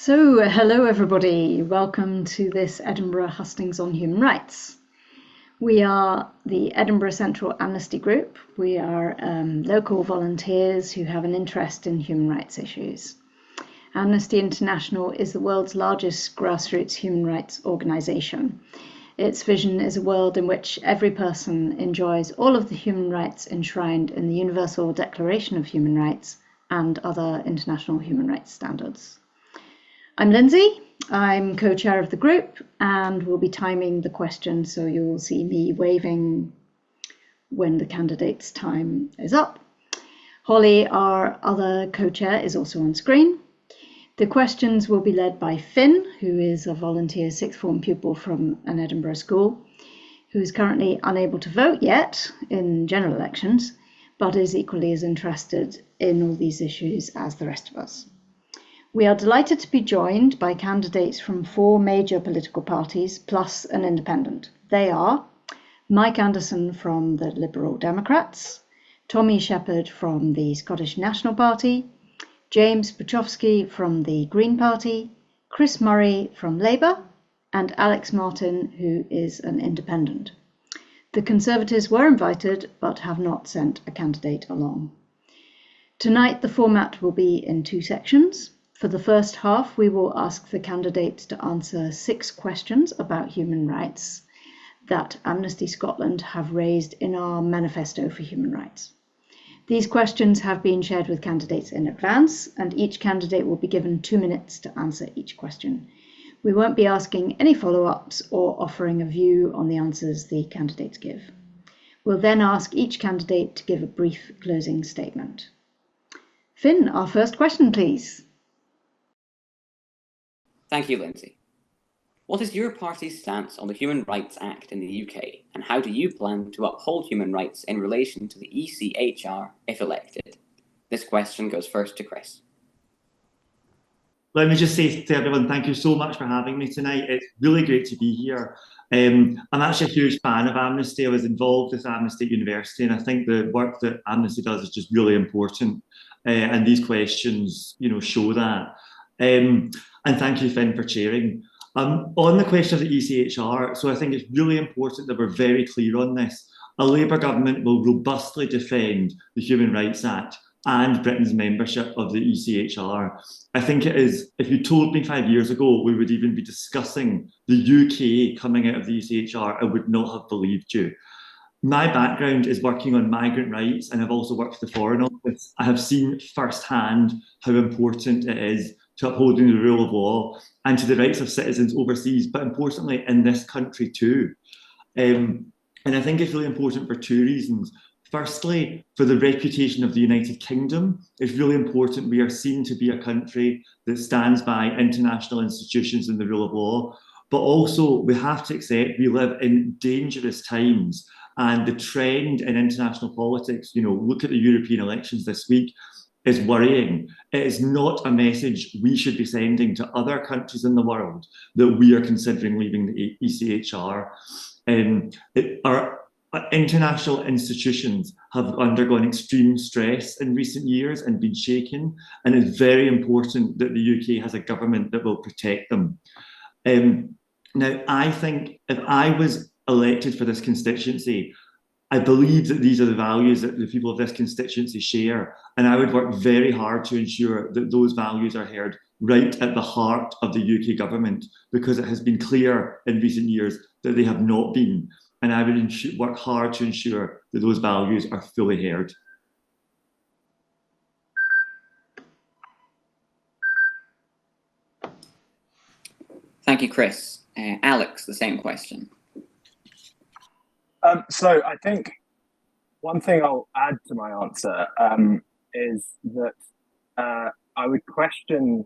Hello everybody. Welcome to this Edinburgh Hustings on Human Rights. We are the Edinburgh Central Amnesty Group. We are local volunteers who have an interest in human rights issues. Amnesty International is the world's largest grassroots human rights organisation. Its vision is a world in which every person enjoys all of the human rights enshrined in the Universal Declaration of Human Rights and other international human rights standards. I'm Lindsay, I'm co-chair of the group and will be timing the questions, so you'll see me waving when the candidate's time is up. Holly, our other co-chair, is also on screen. The questions will be led by Finn, who is a volunteer sixth form pupil from an Edinburgh school, who is currently unable to vote yet in general elections, but is equally as interested in all these issues as the rest of us. We are delighted to be joined by candidates from 4 major political parties plus an independent. They are Mike Andersen from the Liberal Democrats, Tommy Sheppard from the Scottish National Party, James Puckowski from the Green Party, Chris Murray from Labour, and Alex Martin, who is an independent. The Conservatives were invited but have not sent a candidate along. Tonight the format will be in 2 sections. For the first half, we will ask the candidates to answer 6 questions about human rights that Amnesty Scotland have raised in our Manifesto for Human Rights. These questions have been shared with candidates in advance, and each candidate will be given 2 minutes to answer each question. We won't be asking any follow-ups or offering a view on the answers the candidates give. We'll then ask each candidate to give a brief closing statement. Finn, our first question, please. Thank you, Lindsay. What is your party's stance on the Human Rights Act in the UK, and how do you plan to uphold human rights in relation to the ECHR if elected? This question goes first to Chris. Let me just say to everyone, thank you so much for having me tonight. It's really great to be here. I'm actually a huge fan of Amnesty. I was involved with Amnesty at university, and I think the work that Amnesty does is just really important. And these questions, show that. And thank you, Finn, for chairing. On the question of the ECHR, so I think it's really important that we're very clear on this. A Labour government will robustly defend the Human Rights Act and Britain's membership of the ECHR. I think it is, if you told me 5 years ago we would even be discussing the UK coming out of the ECHR, I would not have believed you. My background is working on migrant rights, and I've also worked for the Foreign Office. I have seen firsthand how important it is to upholding the rule of law and to the rights of citizens overseas, but importantly in this country too. And I think it's really important for 2 reasons. Firstly, for the reputation of the United Kingdom, it's really important we are seen to be a country that stands by international institutions and the rule of law. But also, we have to accept we live in dangerous times, and the trend in international politics, look at the European elections this week, is worrying. It is not a message we should be sending to other countries in the world that we are considering leaving the ECHR. Our international institutions have undergone extreme stress in recent years and been shaken, and it's very important that the UK has a government that will protect them. Now, I think if I was elected for this constituency, I believe that these are the values that the people of this constituency share, and I would work very hard to ensure that those values are heard right at the heart of the UK government, because it has been clear in recent years that they have not been, and I would work hard to ensure that those values are fully heard. Thank you, Chris. Alex, the same question. So I think one thing I'll add to my answer is that I would question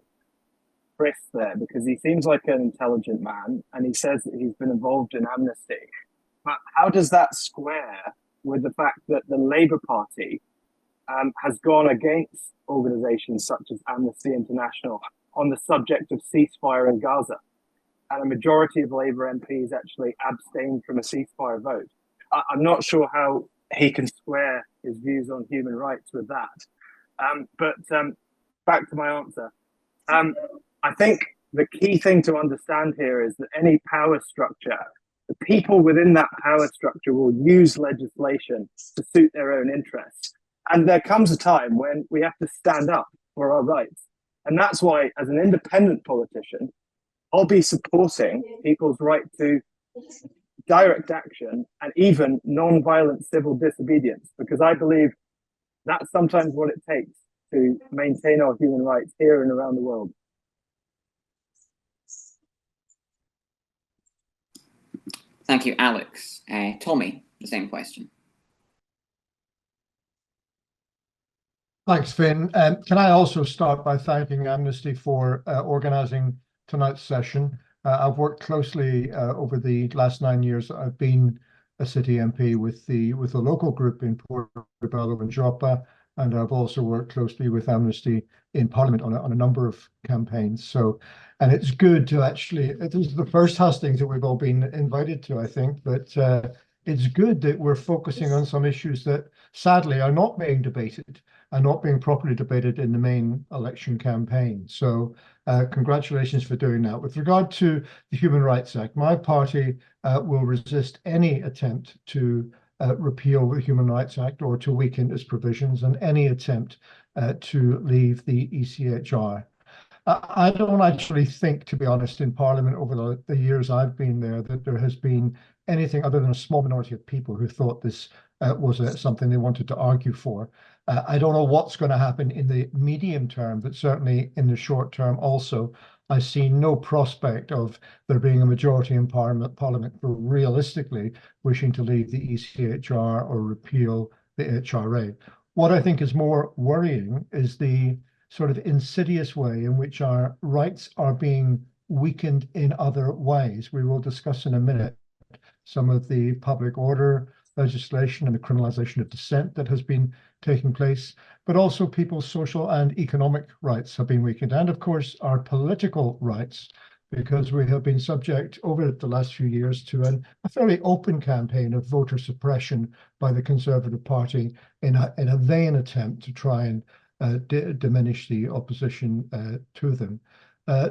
Chris there, because he seems like an intelligent man and he says that he's been involved in Amnesty. But how does that square with the fact that the Labour Party has gone against organisations such as Amnesty International on the subject of ceasefire in Gaza? And a majority of Labour MPs actually abstained from a ceasefire vote. I'm not sure how he can square his views on human rights with that. But back to my answer. I think the key thing to understand here is that any power structure, the people within that power structure will use legislation to suit their own interests. And there comes a time when we have to stand up for our rights. And that's why, as an independent politician, I'll be supporting people's right to direct action and even non-violent civil disobedience, because I believe that's sometimes what it takes to maintain our human rights here and around the world. Thank you, Alex. Tommy, the same question. Thanks, Finn. Can I also start by thanking Amnesty for organising tonight's session? I've worked closely over the last 9 years. I've been a city MP with the local group in Portobello and Joppa, and I've also worked closely with Amnesty in Parliament on a number of campaigns. So, and it's good to actually, this is the first hustings that we've all been invited to, I think, but it's good that we're focusing on some issues that sadly are not being debated and not being properly debated in the main election campaign. So congratulations for doing that. With regard to the Human Rights Act, my party will resist any attempt to repeal the Human Rights Act or to weaken its provisions, and any attempt to leave the ECHR. I don't actually think, to be honest, in Parliament over the years I've been there, that there has been anything other than a small minority of people who thought this was something they wanted to argue for. I don't know what's going to happen in the medium term, but certainly in the short term also, I see no prospect of there being a majority in Parliament for realistically wishing to leave the ECHR or repeal the HRA. What I think is more worrying is the sort of insidious way in which our rights are being weakened in other ways. We will discuss in a minute some of the public order legislation and the criminalization of dissent that has been taking place, but also people's social and economic rights have been weakened, and of course our political rights, because we have been subject over the last few years to a fairly open campaign of voter suppression by the Conservative Party in a vain attempt to try and diminish the opposition to them.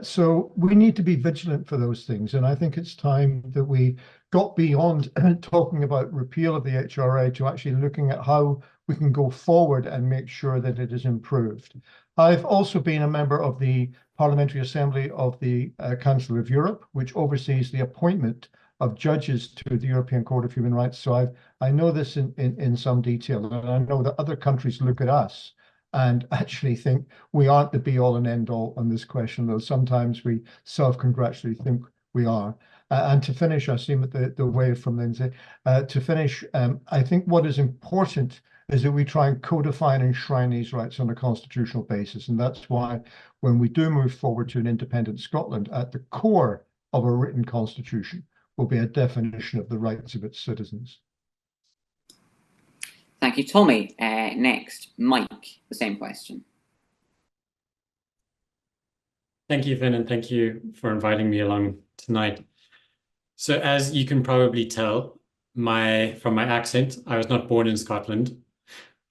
So we need to be vigilant for those things. And I think it's time that we got beyond talking about repeal of the HRA to actually looking at how we can go forward and make sure that it is improved. I've also been a member of the Parliamentary Assembly of the Council of Europe, which oversees the appointment of judges to the European Court of Human Rights. So I know this in some detail, and I know that other countries look at us and actually think we aren't the be-all and end-all on this question, though sometimes we self-congratulate think we are. And to finish, I see the wave from Lindsay. To finish, I think what is important is that we try and codify and enshrine these rights on a constitutional basis. And that's why when we do move forward to an independent Scotland, at the core of a written constitution will be a definition of the rights of its citizens. Thank you, Tommy. Next, Mike, the same question. Thank you, Finn, and thank you for inviting me along tonight. So as you can probably tell from my accent, I was not born in Scotland.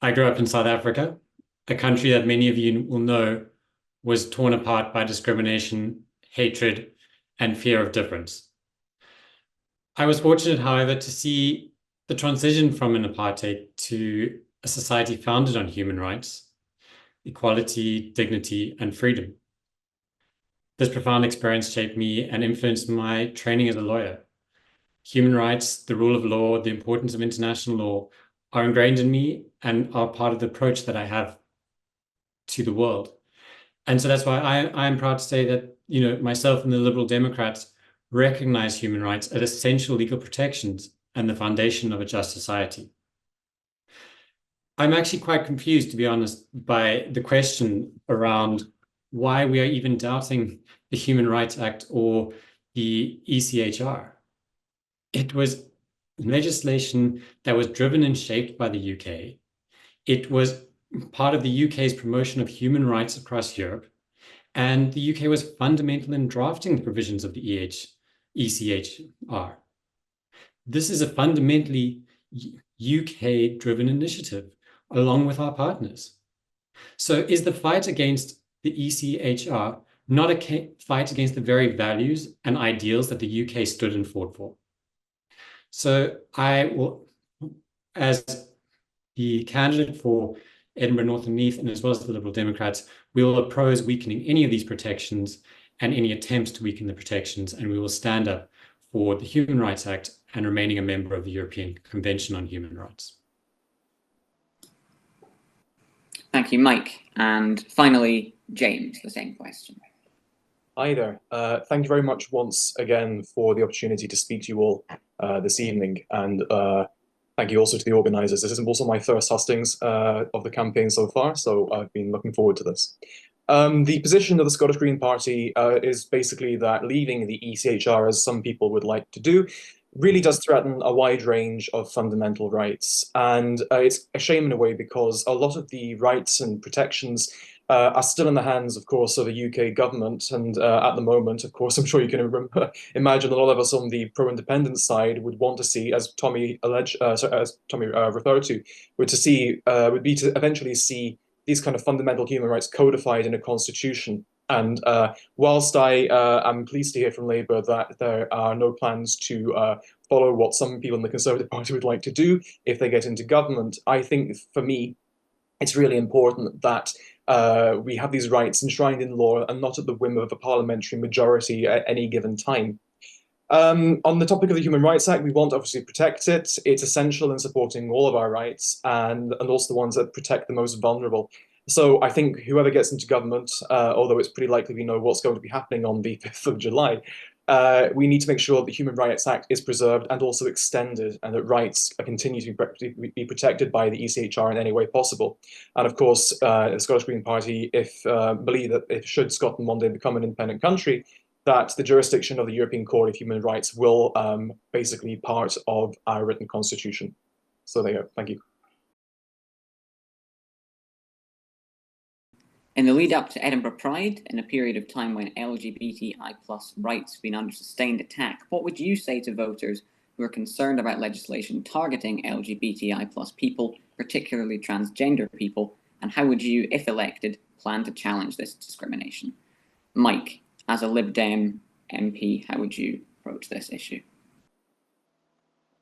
I grew up in South Africa, a country that many of you will know was torn apart by discrimination, hatred, and fear of difference. I was fortunate, however, to see the transition from an apartheid to a society founded on human rights, equality, dignity, and freedom. This profound experience shaped me and influenced my training as a lawyer. Human rights, the rule of law, the importance of international law are ingrained in me and are part of the approach that I have to the world. And so that's why I am proud to say that, myself and the Liberal Democrats recognize human rights as essential legal protections and the foundation of a just society. I'm actually quite confused, to be honest, by the question around why we are even doubting the Human Rights Act or the ECHR. It was legislation that was driven and shaped by the UK. It was part of the UK's promotion of human rights across Europe, and the UK was fundamental in drafting the provisions of the ECHR. This is a fundamentally UK-driven initiative, along with our partners. So is the fight against the ECHR not a fight against the very values and ideals that the UK stood and fought for. So I will, as the candidate for Edinburgh North and Leith, and as well as the Liberal Democrats, we will oppose weakening any of these protections and any attempts to weaken the protections, and we will stand up for the Human Rights Act and remaining a member of the European Convention on Human Rights. Thank you, Mike. And finally, James, the same question. Hi there. Thank you very much once again for the opportunity to speak to you all this evening. And thank you also to the organisers. This is also my first hustings of the campaign so far, so I've been looking forward to this. The position of the Scottish Green Party is basically that leaving the ECHR, as some people would like to do, really does threaten a wide range of fundamental rights. And it's a shame in a way, because a lot of the rights and protections are still in the hands, of course, of the UK government. And at the moment, of course, I'm sure you can imagine a lot of us on the pro-independence side would want to see, as Tommy referred to, would be to eventually see these kind of fundamental human rights codified in a constitution. And whilst I am pleased to hear from Labour that there are no plans to follow what some people in the Conservative Party would like to do if they get into government, I think for me, it's really important that we have these rights enshrined in law and not at the whim of a parliamentary majority at any given time. On the topic of the Human Rights Act, we want to obviously protect it. It's essential in supporting all of our rights and also the ones that protect the most vulnerable. So I think whoever gets into government, although it's pretty likely we know what's going to be happening on the 5th of July, we need to make sure the Human Rights Act is preserved and also extended, and that rights continue to be protected by the ECHR in any way possible. And of course, the Scottish Green Party believe that if should Scotland one day become an independent country, that the jurisdiction of the European Court of Human Rights will basically be part of our written constitution. So there you go. Thank you. In the lead up to Edinburgh Pride, in a period of time when LGBTI+ rights have been under sustained attack, what would you say to voters who are concerned about legislation targeting LGBTI+ people, particularly transgender people, and how would you, if elected, plan to challenge this discrimination? Mike, as a LibDem MP, how would you approach this issue?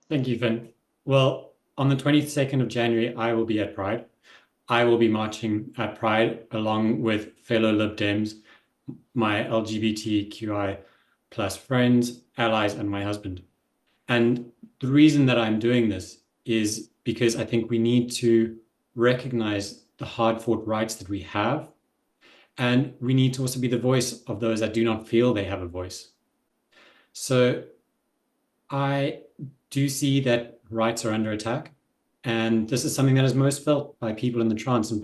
Thank you, Finn. Well, on the 22nd of January, I will be at Pride. I will be marching at Pride along with fellow Lib Dems, my LGBTQI+ friends, allies, and my husband. And the reason that I'm doing this is because I think we need to recognize the hard-fought rights that we have, and we need to also be the voice of those that do not feel they have a voice. So I do see that rights are under attack. And this is something that is most felt by people in the trans in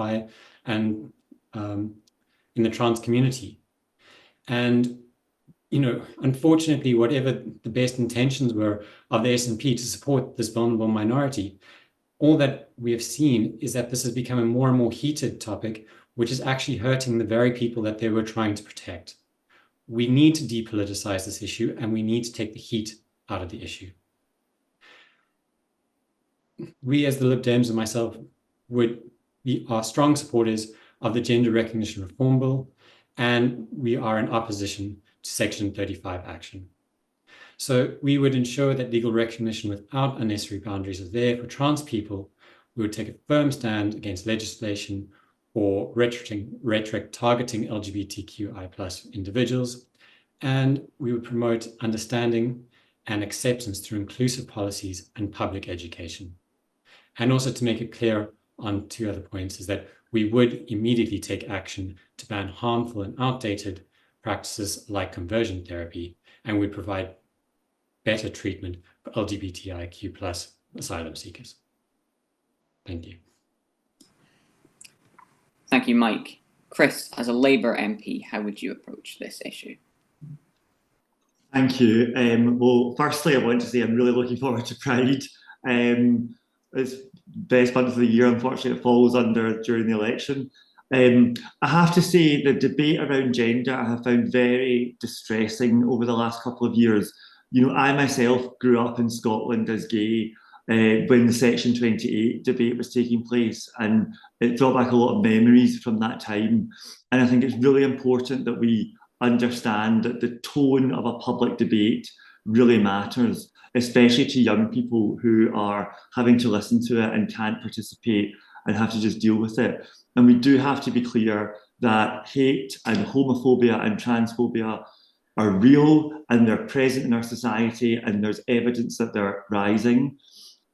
the trans community. And, you know, unfortunately, whatever the best intentions were of the SNP to support this vulnerable minority, all that we have seen is that this has become a more and more heated topic, which is actually hurting the very people that they were trying to protect. We need to depoliticize this issue, and we need to take the heat out of the issue. We, as the Lib Dems and myself, are strong supporters of the Gender Recognition Reform Bill, and we are in opposition to Section 35 action. So we would ensure that legal recognition without unnecessary boundaries is there for trans people. We would take a firm stand against legislation or rhetoric targeting LGBTQI+ individuals, and we would promote understanding and acceptance through inclusive policies and public education. And also, to make it clear on two other points, is that we would immediately take action to ban harmful and outdated practices like conversion therapy, and we provide better treatment for LGBTIQ+ asylum seekers. Thank you. Thank you, Mike. Chris, as a Labour MP, how would you approach this issue? Thank you. Well, firstly, I want to say I'm really looking forward to Pride. It's best month of the year. Unfortunately, it falls during the election. I have to say the debate around gender I have found very distressing over the last couple of years. You know, I myself grew up in Scotland as gay when the Section 28 debate was taking place, and it brought back a lot of memories from that time. And I think it's really important that we understand that the tone of a public debate really matters, especially to young people who are having to listen to it and can't participate and have to just deal with it. And we do have to be clear that hate and homophobia and transphobia are real and they're present in our society, and there's evidence that they're rising.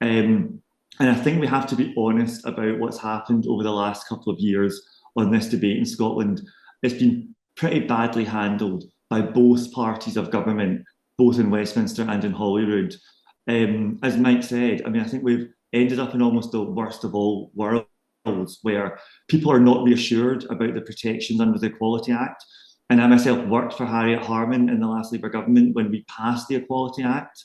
And I think we have to be honest about what's happened over the last couple of years on this debate in Scotland. It's been pretty badly handled by both parties of government, both in Westminster and in Holyrood. As Mike said, I mean, I think we've ended up in almost the worst of all worlds, where people are not reassured about the protections under the Equality Act. And I myself worked for Harriet Harman in the last Labour government when we passed the Equality Act.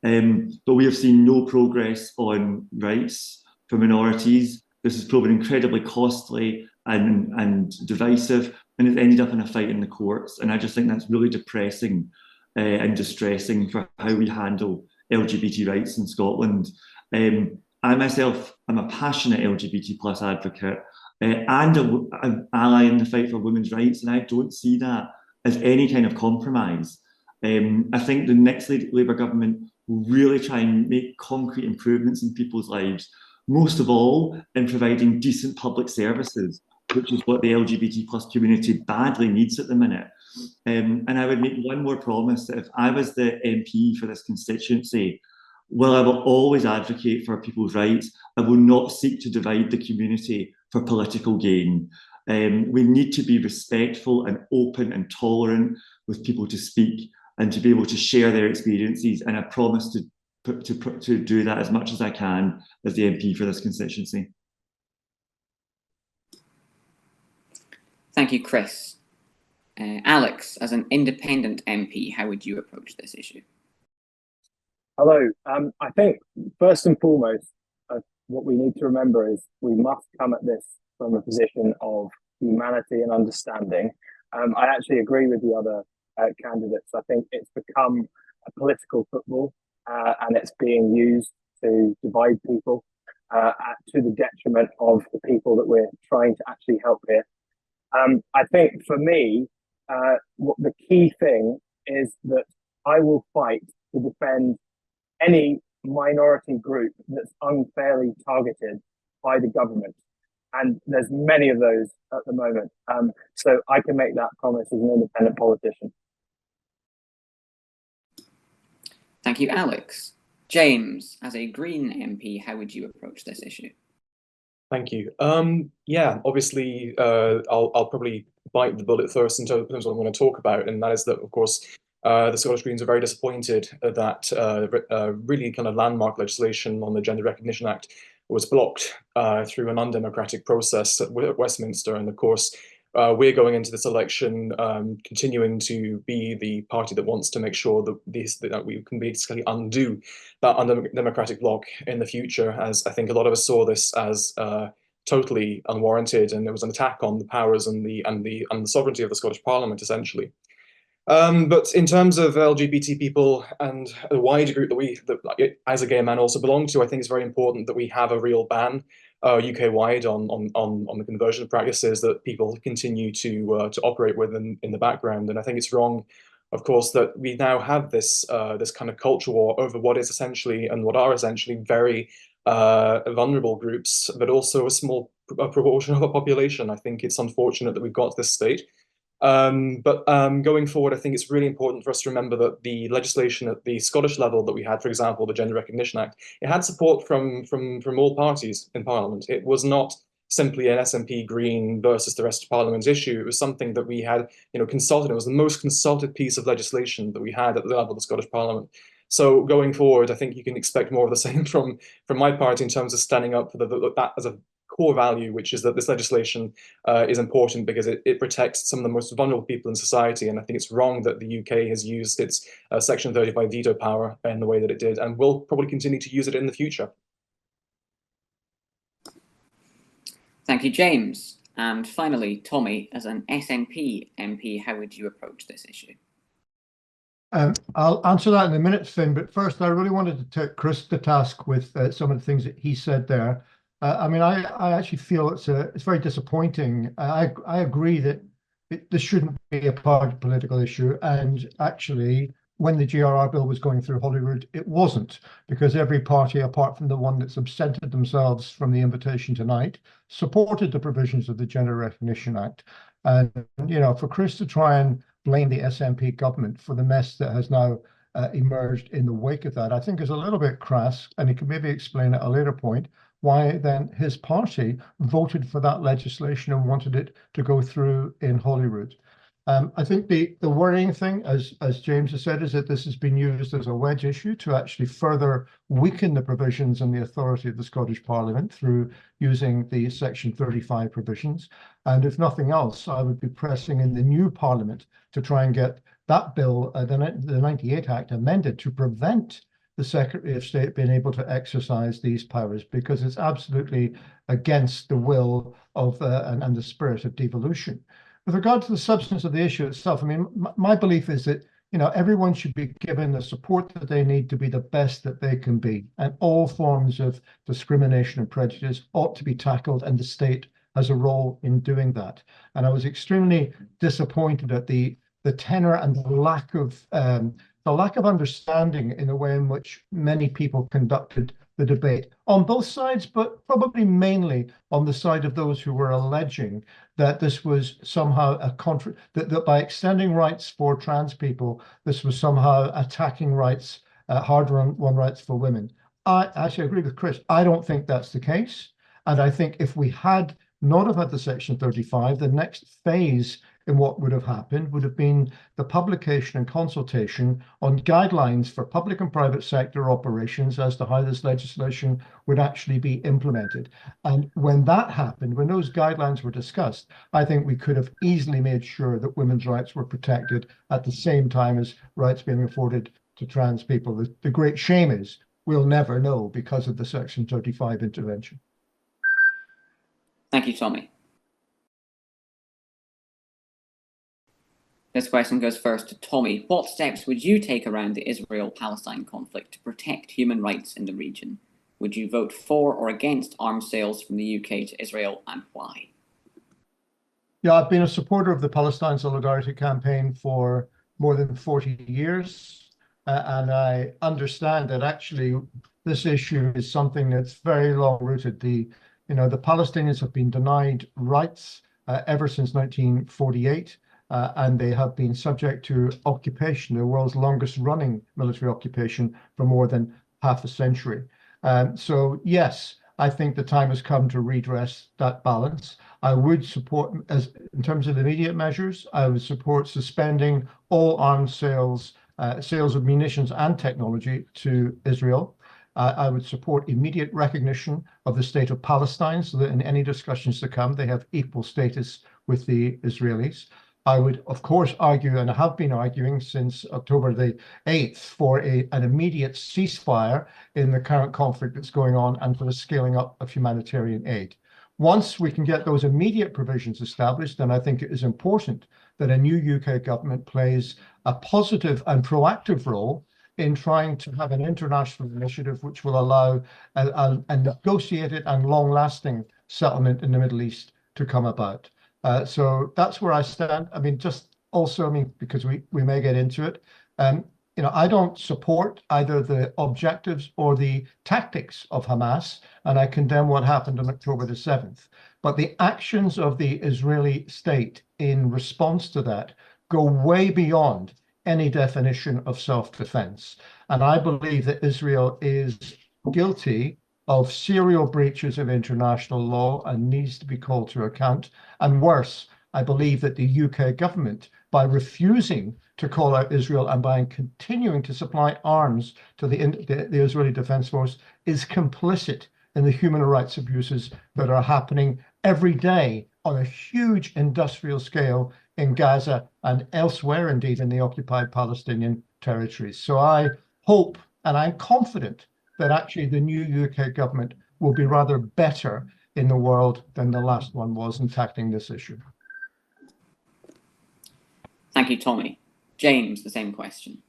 But we have seen no progress on rights for minorities. This has proven incredibly costly and divisive, and it's ended up in a fight in the courts. And I just think that's really depressing and distressing for how we handle LGBT rights in Scotland. I myself am a passionate LGBT plus advocate and an ally in the fight for women's rights, and I don't see that as any kind of compromise. I think the next Labour government will really try and make concrete improvements in people's lives, most of all in providing decent public services, which is what the LGBT plus community badly needs at the minute. And I would make one more promise, that if I was the MP for this constituency, while I will always advocate for people's rights, I will not seek to divide the community for political gain. We need to be respectful and open and tolerant with people to speak and to be able to share their experiences. And I promise to do that as much as I can as the MP for this constituency. Thank you, Chris. Alex, as an independent MP, how would you approach this issue? Hello. I think first and foremost, what we need to remember is we must come at this from a position of humanity and understanding. I actually agree with the other candidates. I think it's become a political football and it's being used to divide people to the detriment of the people that we're trying to actually help here. I think for me, what the key thing is that I will fight to defend any minority group that's unfairly targeted by the government. And there's many of those at the moment. So I can make that promise as an independent politician. Thank you, Alex. James, as a Green MP, how would you approach this issue? Thank you. Yeah, obviously, I'll probably bite the bullet first in terms of what I'm going to talk about, and that is that, of course, the Scottish Greens are very disappointed that really kind of landmark legislation on the Gender Recognition Act was blocked through an undemocratic process at Westminster. And of course, we're going into this election continuing to be the party that wants to make sure that we can basically undo that undemocratic block in the future, as I think a lot of us saw this as totally unwarranted, and it was an attack on the powers and the sovereignty of the Scottish Parliament, essentially. But in terms of LGBT people and a wider group that as a gay man also belong to, I think it's very important that we have a real ban UK-wide on the conversion practices that people continue to operate with in the background. And I think it's wrong, of course, that we now have this this kind of culture war over what is essentially and what are essentially very vulnerable groups, but also a small proportion of a population. I think it's unfortunate that we've got to this state. But going forward, I think it's really important for us to remember that the legislation at the Scottish level that we had, for example, the Gender Recognition Act, it had support from all parties in Parliament. It was not simply an SNP Green versus the rest of Parliament issue. It was something that we had, consulted. It was the most consulted piece of legislation that we had at the level of the Scottish Parliament. So going forward, I think you can expect more of the same from my party in terms of standing up for that as a core value, which is that this legislation is important because it protects some of the most vulnerable people in society. And I think it's wrong that the UK has used its Section 35 veto power in the way that it did, and will probably continue to use it in the future. Thank you, James. And finally, Tommy, as an SNP MP, how would you approach this issue? I'll answer that in a minute, Finn, but first I really wanted to take Chris to task with some of the things that he said there. I mean, I actually feel it's very disappointing. I agree that this shouldn't be a party political issue. And actually, when the GRR bill was going through Holyrood, it wasn't, because every party, apart from the one that's absented themselves from the invitation tonight, supported the provisions of the Gender Recognition Act. And, you know, for Chris to try and blame the SNP government for the mess that has now emerged in the wake of that, I think is a little bit crass, and he can maybe explain at a later point why then his party voted for that legislation and wanted it to go through in Holyrood. I think the worrying thing, as James has said, is that this has been used as a wedge issue to actually further weaken the provisions and the authority of the Scottish Parliament through using the Section 35 provisions. And if nothing else, I would be pressing in the new Parliament to try and get that bill, the 98 Act, amended to prevent the Secretary of State being able to exercise these powers, because it's absolutely against the will of and the spirit of devolution. With regard to the substance of the issue itself, I mean, my belief is that, you know, everyone should be given the support that they need to be the best that they can be, and all forms of discrimination and prejudice ought to be tackled, and the state has a role in doing that. And I was extremely disappointed at the tenor and the lack of understanding in the way in which many people conducted the debate on both sides, but probably mainly on the side of those who were alleging that this was somehow that by extending rights for trans people, this was somehow attacking rights, hard-won rights for women. I actually agree with Chris. I don't think that's the case. And I think if we had not have had the Section 35, the next phase in what would have happened would have been the publication and consultation on guidelines for public and private sector operations as to how this legislation would actually be implemented. And when that happened, when those guidelines were discussed, I think we could have easily made sure that women's rights were protected at the same time as rights being afforded to trans people. The great shame is we'll never know because of the Section 35 intervention. Thank you, Tommy. This question goes first to Tommy. What steps would you take around the Israel-Palestine conflict to protect human rights in the region? Would you vote for or against arms sales from the UK to Israel, and why? Yeah, I've been a supporter of the Palestine Solidarity Campaign for more than 40 years. And I understand that actually this issue is something that's very long rooted. The Palestinians have been denied rights ever since 1948. And they have been subject to occupation, the world's longest running military occupation, for more than half a century. So yes, I think the time has come to redress that balance. I would support, in terms of immediate measures, I would support suspending all arms sales, sales of munitions and technology to Israel. I would support immediate recognition of the state of Palestine so that in any discussions to come, they have equal status with the Israelis. I would, of course, argue, and I have been arguing since October the 8th, for an immediate ceasefire in the current conflict that's going on and for the scaling up of humanitarian aid. Once we can get those immediate provisions established, then I think it is important that a new UK government plays a positive and proactive role in trying to have an international initiative which will allow a negotiated and long-lasting settlement in the Middle East to come about. So that's where I stand. I mean, just also, because we may get into it, I don't support either the objectives or the tactics of Hamas, and I condemn what happened on October the 7th. But the actions of the Israeli state in response to that go way beyond any definition of self-defense. And I believe that Israel is guilty of serial breaches of international law and needs to be called to account. And worse, I believe that the UK government, by refusing to call out Israel and by continuing to supply arms to the Israeli Defense Force, is complicit in the human rights abuses that are happening every day on a huge industrial scale in Gaza and elsewhere, indeed, in the occupied Palestinian territories. So I hope, and I'm confident, that actually the new UK government will be rather better in the world than the last one was in tackling this issue. Thank you, Tommy. James, the same question.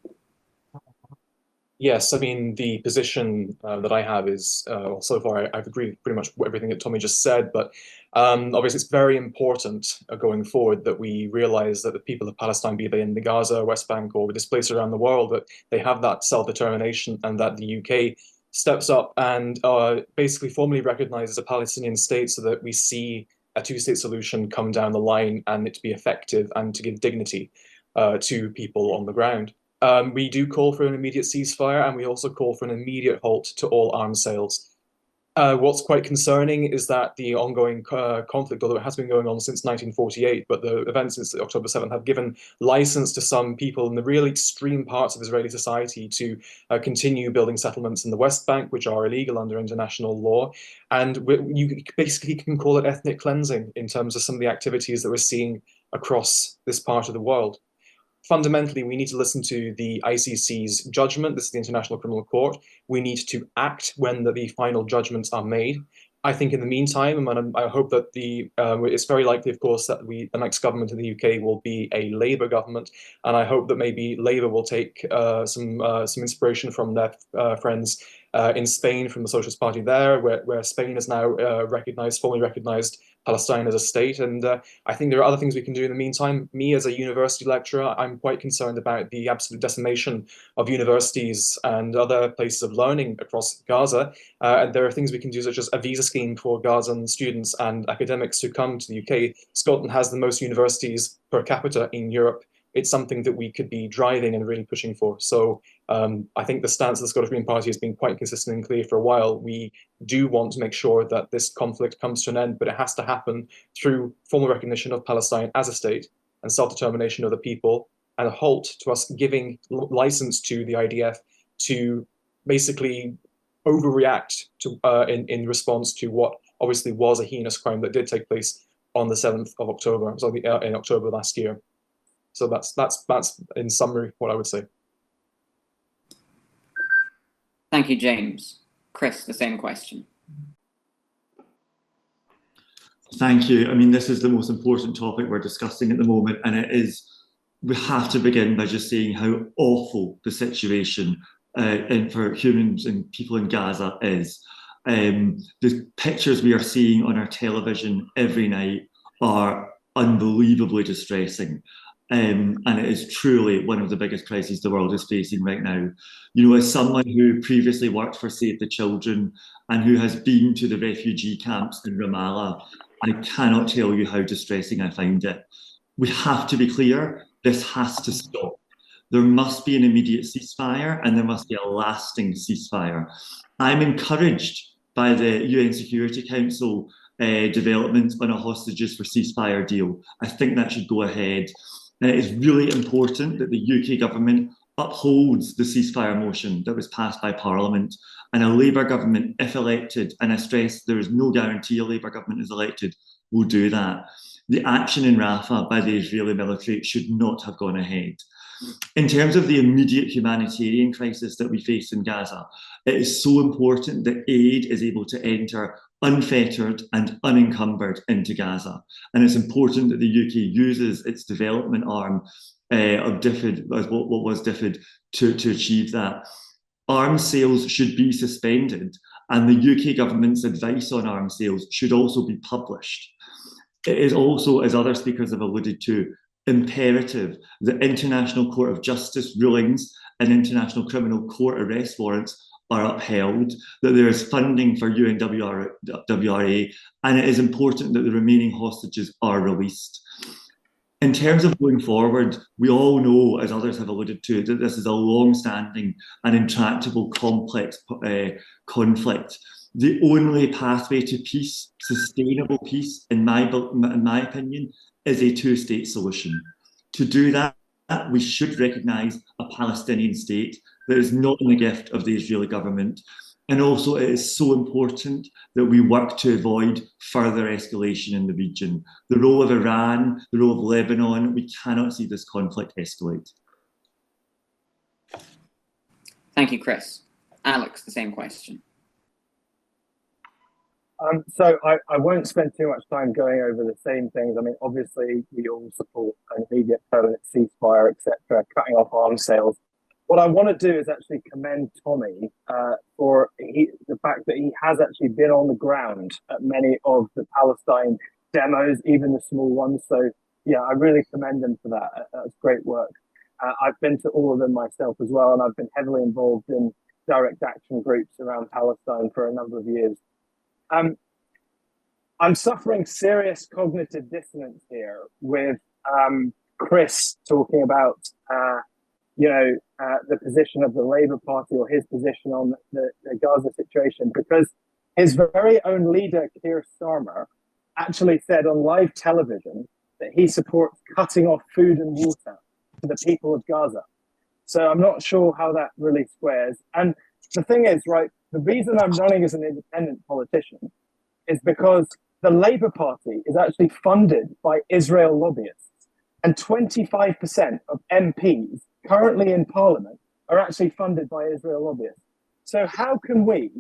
Yes, I mean, the position that I have is, well, so far I've agreed pretty much with everything that Tommy just said, but obviously it's very important going forward that we realize that the people of Palestine, be they in the Gaza, West Bank, or displaced around the world, that they have that self-determination, and that the UK steps up and basically formally recognizes a Palestinian state so that we see a two-state solution come down the line and it to be effective and to give dignity to people on the ground. We do call for an immediate ceasefire, and we also call for an immediate halt to all arms sales. What's quite concerning is that the ongoing conflict, although it has been going on since 1948, but the events since October 7th have given license to some people in the real extreme parts of Israeli society to continue building settlements in the West Bank, which are illegal under international law. And you basically can call it ethnic cleansing in terms of some of the activities that we're seeing across this part of the world. Fundamentally, we need to listen to the ICC's judgment. This is the International Criminal Court. We need to act when the final judgments are made. I think in the meantime, and I hope that it's very likely, of course, that the next government in the UK will be a Labour government, and I hope that maybe Labour will take some inspiration from their friends in Spain, from the Socialist Party there, where Spain has now formally recognized Palestine as a state. And I think there are other things we can do in the meantime. Me, as a university lecturer, I'm quite concerned about the absolute decimation of universities and other places of learning across Gaza. And there are things we can do, such as a visa scheme for Gazan students and academics who come to the UK. Scotland has the most universities per capita in Europe. It's something that we could be driving and really pushing for. So I think the stance of the Scottish Green Party has been quite consistent and clear for a while. We do want to make sure that this conflict comes to an end, but it has to happen through formal recognition of Palestine as a state and self-determination of the people, and a halt to us giving license to the IDF to basically overreact to in response to what obviously was a heinous crime that did take place on the 7th of October, so in October last year. So that's in summary what I would say. Thank you, James. Chris, the same question. Thank you. I mean, this is the most important topic we're discussing at the moment, and we have to begin by just saying how awful the situation for humans and people in Gaza is. The pictures we are seeing on our television every night are unbelievably distressing. And it is truly one of the biggest crises the world is facing right now. You know, as someone who previously worked for Save the Children and who has been to the refugee camps in Ramallah, I cannot tell you how distressing I find it. We have to be clear, this has to stop. There must be an immediate ceasefire, and there must be a lasting ceasefire. I'm encouraged by the UN Security Council development on a hostages for ceasefire deal. I think that should go ahead. And it is really important that the UK government upholds the ceasefire motion that was passed by Parliament, and a Labour government, if elected, and I stress there is no guarantee a Labour government is elected, will do that. The action in Rafah by the Israeli military should not have gone ahead. In terms of the immediate humanitarian crisis that we face in Gaza, it is so important that aid is able to enter unfettered and unencumbered into Gaza. And it's important that the UK uses its development arm of DFID, what was DFID, to achieve that. Arms sales should be suspended, and the UK government's advice on arms sales should also be published. It is also, as other speakers have alluded to, imperative that International Court of Justice rulings and International Criminal Court arrest warrants are upheld, that there is funding for UNWRA, and it is important that the remaining hostages are released. In terms of going forward, we all know, as others have alluded to, that this is a long-standing and intractable, complex conflict. The only pathway to peace, sustainable peace, in my opinion, is a two-state solution. To do that, we should recognise a Palestinian state that is not in the gift of the Israeli government. And also, it is so important that we work to avoid further escalation in the region. The role of Iran, the role of Lebanon, we cannot see this conflict escalate. Thank you, Chris. Alex, the same question. So I won't spend too much time going over the same things. I mean, obviously, we all support an immediate permanent ceasefire, etc., cutting off arms sales. what I want to do is actually commend Tommy for the fact that he has actually been on the ground at many of the Palestine demos, even the small ones. So yeah, I really commend him for that. That's great work. I've been to all of them myself as well, and I've been heavily involved in direct action groups around Palestine for a number of years. I'm suffering serious cognitive dissonance here with Chris talking about the position of the Labour Party, or his position on the Gaza situation, because his very own leader, Keir Starmer, actually said on live television that he supports cutting off food and water to the people of Gaza. So I'm not sure how that really squares. And the thing is, right, the reason I'm running as an independent politician is because the Labour Party is actually funded by Israel lobbyists. And 25% of MPs currently in Parliament are actually funded by Israel lobbyists. So how can we,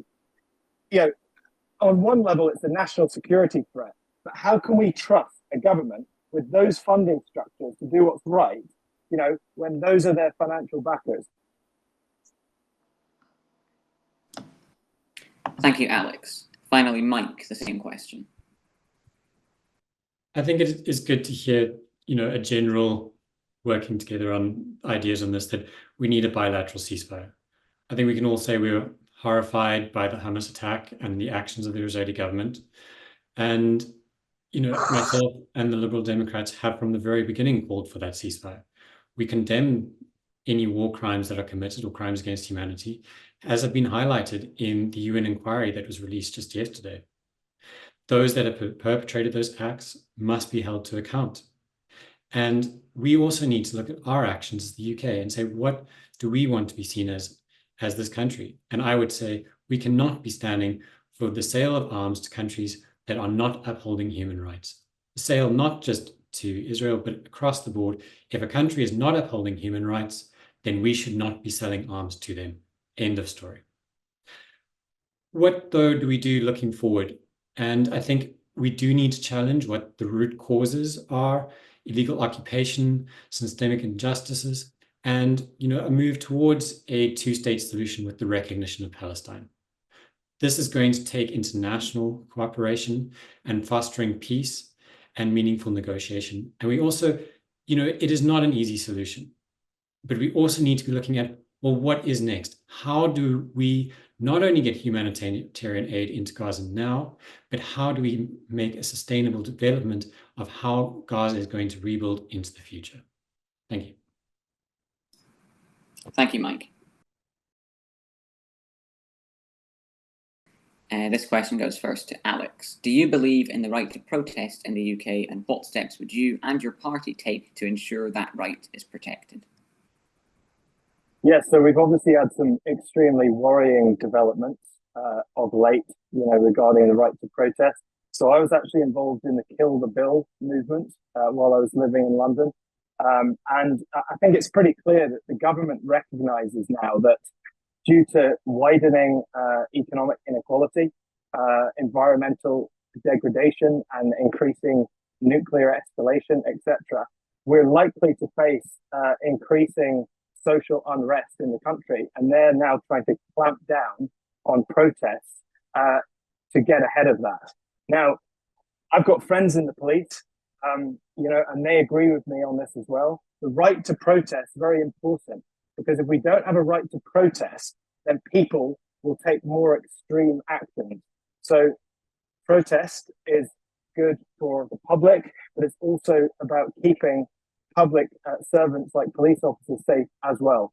on one level, it's a national security threat, but how can we trust a government with those funding structures to do what's right, when those are their financial backers? Thank you, Alex. Finally, Mike, the same question. I think it is good to hear, a general working together on ideas on this, that we need a bilateral ceasefire. I think we can all say we were horrified by the Hamas attack and the actions of the Israeli government. And, myself and the Liberal Democrats have from the very beginning called for that ceasefire. We condemn any war crimes that are committed or crimes against humanity, as have been highlighted in the UN inquiry that was released just yesterday. Those that have perpetrated those acts must be held to account. And we also need to look at our actions as the UK and say, what do we want to be seen as this country? And I would say we cannot be standing for the sale of arms to countries that are not upholding human rights. The sale not just to Israel, but across the board. If a country is not upholding human rights, then we should not be selling arms to them. End of story. What, though, do we do looking forward? And I think we do need to challenge what the root causes are: illegal occupation, systemic injustices, and a move towards a two-state solution with the recognition of Palestine. This is going to take international cooperation and fostering peace and meaningful negotiation. And we also, it is not an easy solution, but we also need to be looking at, well, what is next? How do we not only get humanitarian aid into Gaza now, but how do we make a sustainable development of how Gaza is going to rebuild into the future? Thank you. Thank you, Mike. This question goes first to Alex. Do you believe in the right to protest in the UK, and what steps would you and your party take to ensure that right is protected? Yes, so we've obviously had some extremely worrying developments of late, regarding the right to protest. So I was actually involved in the Kill the Bill movement while I was living in London. And I think it's pretty clear that the government recognises now that due to widening economic inequality, environmental degradation, and increasing nuclear escalation, etc., we're likely to face increasing social unrest in the country, and they're now trying to clamp down on protests to get ahead of that. Now, I've got friends in the police, and they agree with me on this as well. The right to protest is very important, because if we don't have a right to protest, then people will take more extreme action. So protest is good for the public, but it's also about keeping public servants like police officers safe as well.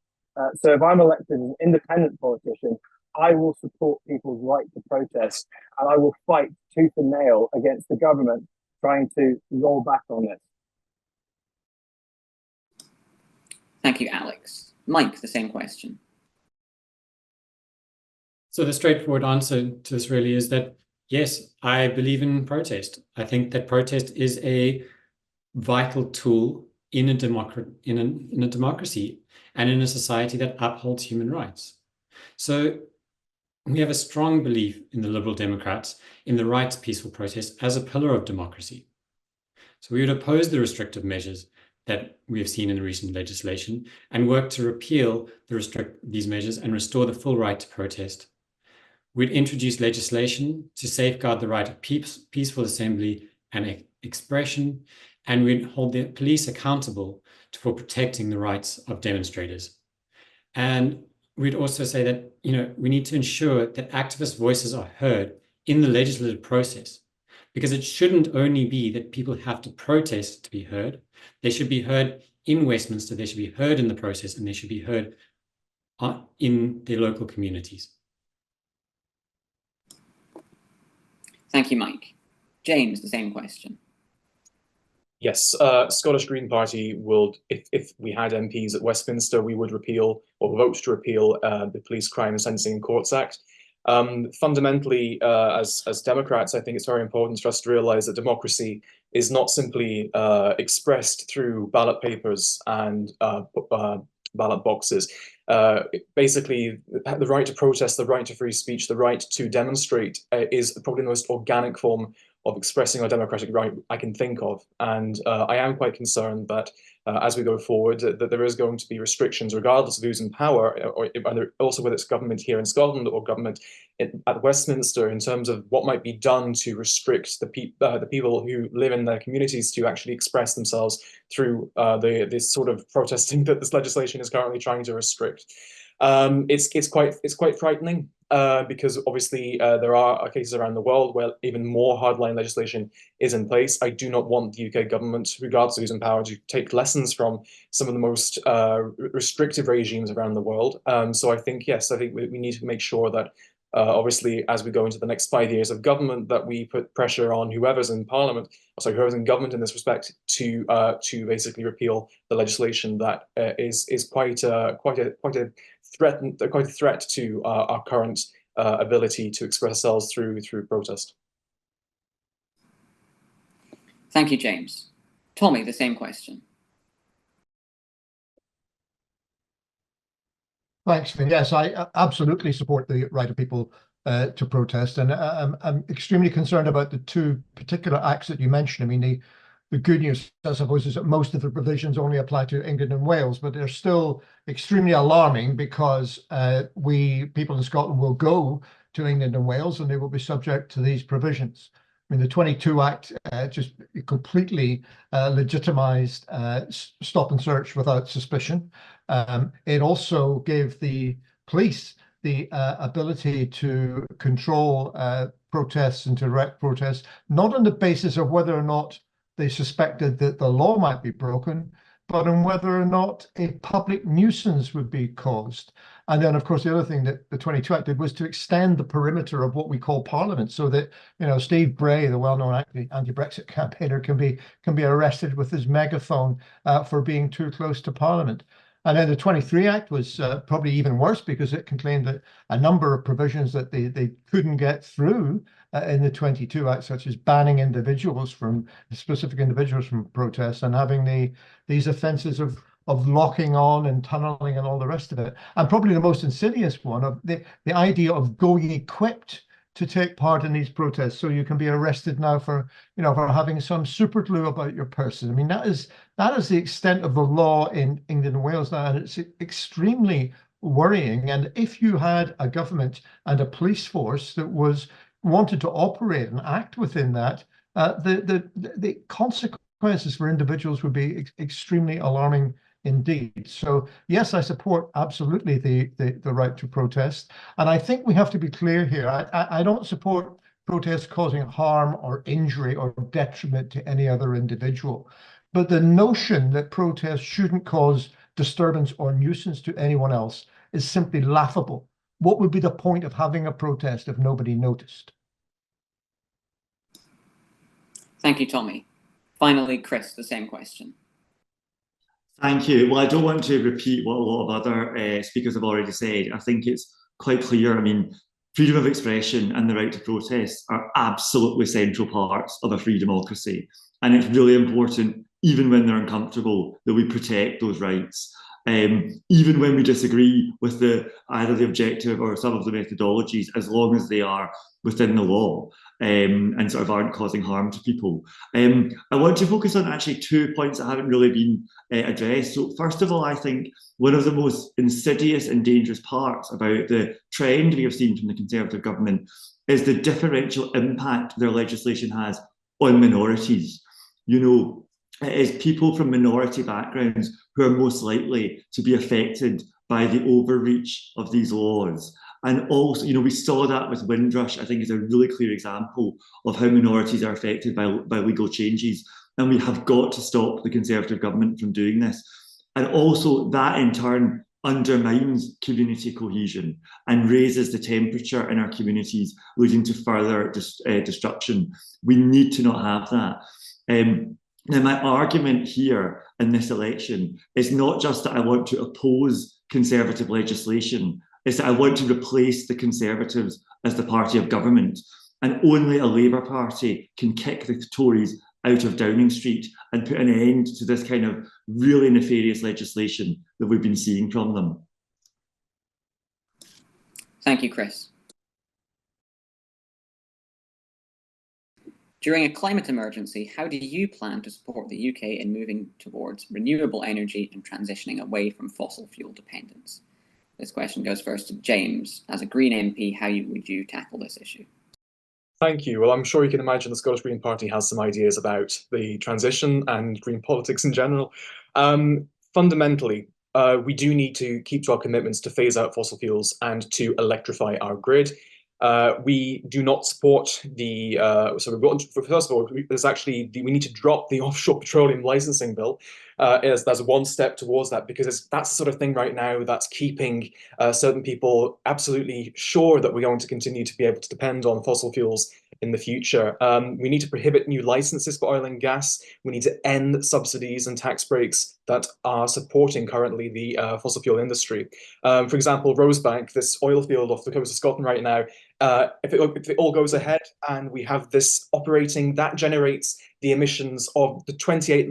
So if I'm elected as an independent politician, I will support people's right to protest, and I will fight tooth and nail against the government trying to roll back on this. Thank you, Alex. Mike, the same question. So the straightforward answer to this really is that, yes, I believe in protest. I think that protest is a vital tool in a democracy and in a society that upholds human rights. So we have a strong belief in the Liberal Democrats in the right to peaceful protest as a pillar of democracy. So we would oppose the restrictive measures that we have seen in the recent legislation and work to repeal these measures and restore the full right to protest. We'd introduce legislation to safeguard the right of peaceful assembly and expression, and we'd hold the police accountable for protecting the rights of demonstrators. And we'd also say that, we need to ensure that activist voices are heard in the legislative process, because it shouldn't only be that people have to protest to be heard. They should be heard in Westminster, they should be heard in the process, and they should be heard in their local communities. Thank you, Mike. James, the same question. Yes, Scottish Green Party would, if we had MPs at Westminster, we would repeal or vote to repeal the Police Crime and Sentencing in Courts Act. Fundamentally, as Democrats, I think it's very important for us to realise that democracy is not simply expressed through ballot papers and ballot boxes. Basically, the right to protest, the right to free speech, the right to demonstrate is probably the most organic form of expressing our democratic right I can think of. And I am quite concerned that as we go forward, that there is going to be restrictions, regardless of who's in power, or also whether it's government here in Scotland or government at Westminster, in terms of what might be done to restrict the people who live in their communities to actually express themselves through this sort of protesting that this legislation is currently trying to restrict. It's quite frightening because obviously there are cases around the world where even more hardline legislation is in place. I do not want the UK government, regardless of who's in power, to take lessons from some of the most restrictive regimes around the world. So I think, yes, I think we need to make sure that obviously, as we go into the next 5 years of government, that we put pressure on whoever's in Parliament, whoever's in government in this respect, to basically repeal the legislation that is quite a threat to our current ability to express ourselves through protest. Thank you, James. Tommy, the same question. Thanks, Finn. Yes, I absolutely support the right of people to protest, and I'm extremely concerned about the two particular acts that you mentioned. I mean, the good news, I suppose, is that most of the provisions only apply to England and Wales, but they're still extremely alarming because people in Scotland will go to England and Wales and they will be subject to these provisions. I mean, the 22 Act just completely legitimised stop and search without suspicion. It also gave the police the ability to control protests and to direct protests, not on the basis of whether or not they suspected that the law might be broken, but on whether or not a public nuisance would be caused. And then, of course, the other thing that the 22 Act did was to extend the perimeter of what we call Parliament, so that, Steve Bray, the well-known anti-Brexit campaigner, can be arrested with his megaphone for being too close to Parliament. And then the 23 Act was probably even worse, because it contained a number of provisions that they couldn't get through in the 22 Act, such as banning specific individuals from protests, and having these offences of locking on and tunnelling and all the rest of it. And probably the most insidious one, of the idea of going equipped to take part in these protests, so you can be arrested now for having some super glue about your person. I mean, that is the extent of the law in England and Wales now, and it's extremely worrying. And if you had a government and a police force that wanted to operate and act within that, the consequences for individuals would be extremely alarming indeed. So yes, I support absolutely the right to protest. And I think we have to be clear here. I don't support protests causing harm or injury or detriment to any other individual. But the notion that protests shouldn't cause disturbance or nuisance to anyone else is simply laughable. What would be the point of having a protest if nobody noticed? Thank you, Tommy. Finally, Chris, the same question. Thank you. Well, I don't want to repeat what a lot of other speakers have already said. I think it's quite clear. I mean, freedom of expression and the right to protest are absolutely central parts of a free democracy. And it's really important, even when they're uncomfortable, that we protect those rights. even when we disagree with either the objective or some of the methodologies, as long as they are within the law and sort of aren't causing harm to people. I want to focus on actually 2 points that haven't really been addressed. So first of all, I think one of the most insidious and dangerous parts about the trend we have seen from the Conservative government is the differential impact their legislation has on minorities. You know, it is people from minority backgrounds who are most likely to be affected by the overreach of these laws. And also, you know, we saw that with Windrush, I think is a really clear example of how minorities are affected by legal changes. And we have got to stop the Conservative government from doing this. And also that in turn undermines community cohesion and raises the temperature in our communities, leading to further destruction. We need to not have that. Now, my argument here in this election is not just that I want to oppose Conservative legislation, it's that I want to replace the Conservatives as the party of government. And only a Labour Party can kick the Tories out of Downing Street and put an end to this kind of really nefarious legislation that we've been seeing from them. Thank you, Chris. During a climate emergency, how do you plan to support the UK in moving towards renewable energy and transitioning away from fossil fuel dependence? This question goes first to James. As a Green MP, how would you tackle this issue? Thank you. Well, I'm sure you can imagine the Scottish Green Party has some ideas about the transition and green politics in general. Fundamentally, we do need to keep to our commitments to phase out fossil fuels and to electrify our grid. We do not support the, first of all, we need to drop the offshore petroleum licensing bill. There's one step towards that, because that's the sort of thing right now that's keeping certain people absolutely sure that we're going to continue to be able to depend on fossil fuels in the future. We need to prohibit new licenses for oil and gas. We need to end subsidies and tax breaks that are supporting currently the fossil fuel industry. For example, Rosebank, this oil field off the coast of Scotland right now, if it all goes ahead and we have this operating, that generates the emissions of the 28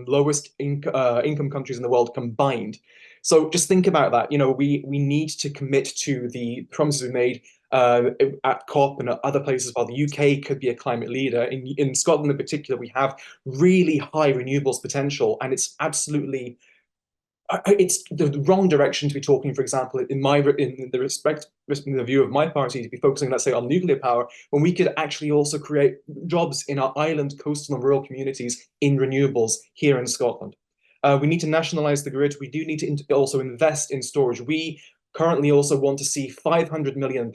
lowest income countries in the world combined. So just think about that. You know, we need to commit to the promises we made at COP and at other places. While the UK could be a climate leader, in Scotland in particular, we have really high renewables potential, and it's absolutely it's the wrong direction to be talking. For example, in the view of my party, to be focusing, let's say, on nuclear power, when we could actually also create jobs in our island, coastal and rural communities in renewables here in Scotland. We need to nationalise the grid. We do need to also invest in storage. We currently also want to see £500 million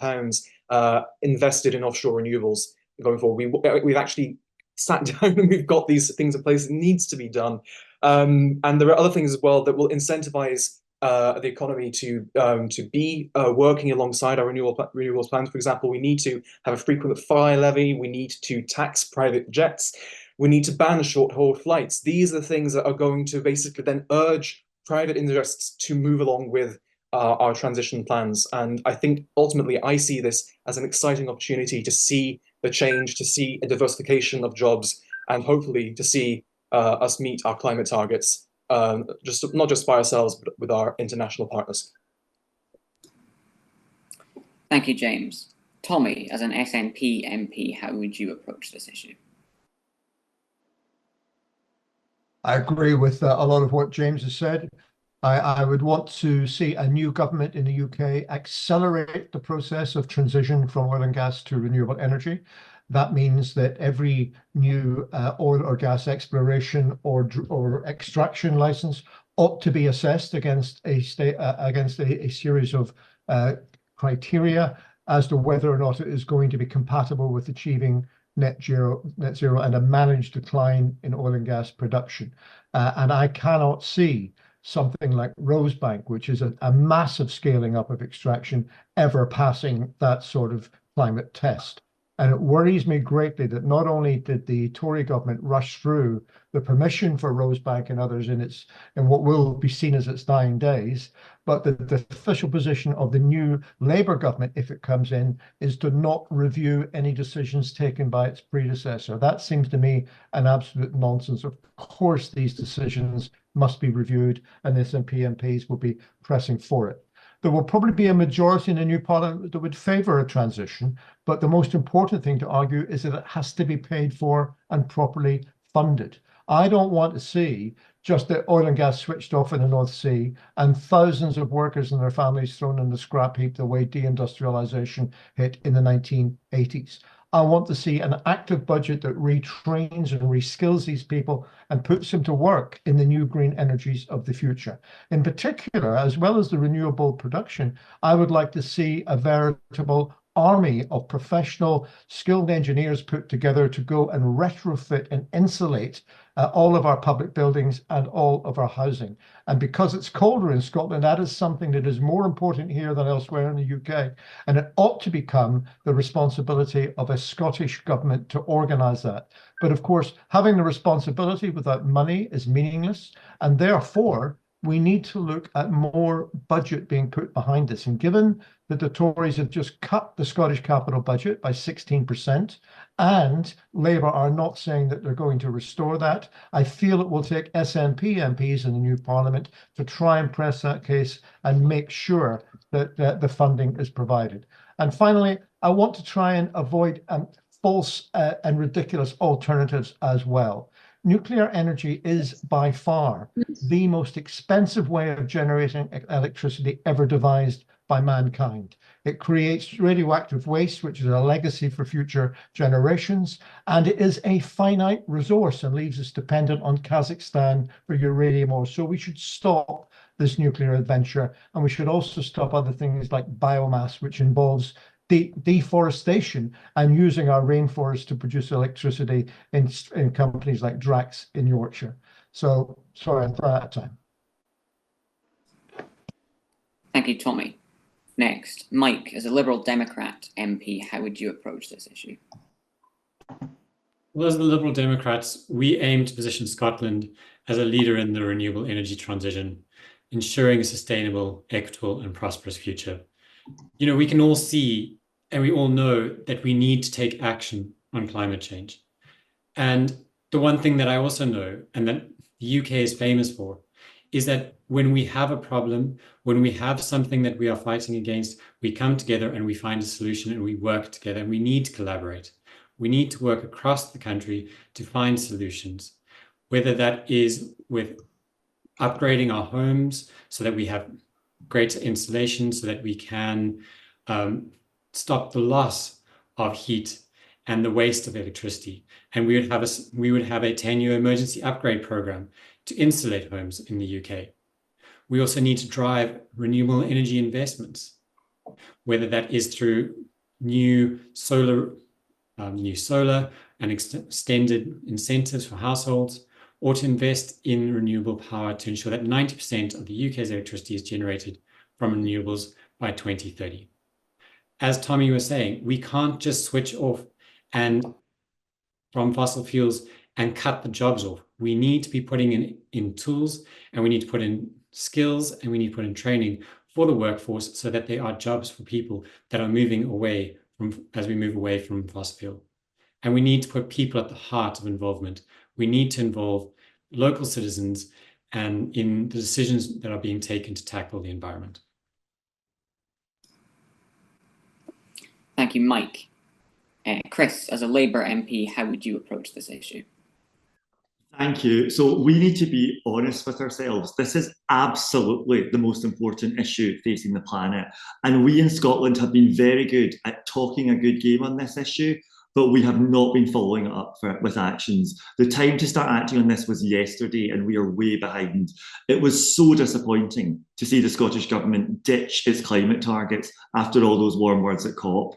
invested in offshore renewables going forward. We've actually sat down and we've got these things in place. It needs to be done. And there are other things as well that will incentivize the economy to be working alongside our renewables plans. For example, we need to have a frequent flyer levy. We need to tax private jets. We need to ban short-haul flights. These are the things that are going to basically then urge private interests to move along with our transition plans. And I think ultimately I see this as an exciting opportunity to see the change, to see a diversification of jobs, and hopefully to see us meet our climate targets, not just by ourselves, but with our international partners. Thank you, James. Tommy, as an SNP MP, how would you approach this issue? I agree with a lot of what James has said. I would want to see a new government in the UK accelerate the process of transition from oil and gas to renewable energy. That means that every new oil or gas exploration or extraction license ought to be assessed against a series of criteria as to whether or not it is going to be compatible with achieving net zero and a managed decline in oil and gas production. And I cannot see something like Rosebank, which is a massive scaling up of extraction, ever passing that sort of climate test. And it worries me greatly that not only did the Tory government rush through the permission for Rosebank and others in what will be seen as its dying days, but that the official position of the new Labour government, if it comes in, is to not review any decisions taken by its predecessor. That seems to me an absolute nonsense. Of course, these decisions must be reviewed, and SNP MPs will be pressing for it. There will probably be a majority in the new parliament that would favour a transition, but the most important thing to argue is that it has to be paid for and properly funded. I don't want to see just the oil and gas switched off in the North Sea and thousands of workers and their families thrown in the scrap heap the way deindustrialisation hit in the 1980s. I want to see an active budget that retrains and reskills these people and puts them to work in the new green energies of the future. In particular, as well as the renewable production, I would like to see a veritable army of professional skilled engineers put together to go and retrofit and insulate all of our public buildings and all of our housing. And because it's colder in Scotland, that is something that is more important here than elsewhere in the UK. And it ought to become the responsibility of a Scottish government to organise that. But of course, having the responsibility without money is meaningless. And therefore, we need to look at more budget being put behind this. And given that the Tories have just cut the Scottish capital budget by 16%, and Labour are not saying that they're going to restore that, I feel it will take SNP MPs in the new Parliament to try and press that case and make sure that the funding is provided. And finally, I want to try and avoid false and ridiculous alternatives as well. Nuclear energy is by far the most expensive way of generating electricity ever devised by mankind. It creates radioactive waste, which is a legacy for future generations, and it is a finite resource and leaves us dependent on Kazakhstan for uranium ore. So we should stop this nuclear adventure, and we should also stop other things like biomass, which involves deforestation and using our rainforests to produce electricity in companies like Drax in Yorkshire. So, sorry, I'm out of time. Thank you, Tommy. Next, Mike, as a Liberal Democrat MP, how would you approach this issue? Well, as the Liberal Democrats, we aim to position Scotland as a leader in the renewable energy transition, ensuring a sustainable, equitable and prosperous future. You know, we can all see and we all know that we need to take action on climate change. And the one thing that I also know, and that the UK is famous for, is that when we have a problem, when we have something that we are fighting against, we come together and we find a solution and we work together, and we need to collaborate. We need to work across the country to find solutions, whether that is with upgrading our homes so that we have greater insulation, so that we can stop the loss of heat and the waste of electricity. And we would have a 10-year emergency upgrade program to insulate homes in the UK. We also need to drive renewable energy investments, whether that is through new solar and extended incentives for households, or to invest in renewable power to ensure that 90% of the UK's electricity is generated from renewables by 2030. As Tommy was saying, we can't just switch off from fossil fuels and cut the jobs off. We need to be putting in tools, and we need to put in skills, and we need to put in training for the workforce so that there are jobs for people that are moving away as we move away from fossil fuel. And we need to put people at the heart of involvement. We need to involve local citizens and in the decisions that are being taken to tackle the environment. Thank you, Mike. Chris, as a Labour MP, how would you approach this issue? Thank you. So we need to be honest with ourselves. This is absolutely the most important issue facing the planet. And we in Scotland have been very good at talking a good game on this issue, but we have not been following it up with actions. The time to start acting on this was yesterday, and we are way behind. It was so disappointing to see the Scottish Government ditch its climate targets after all those warm words at COP.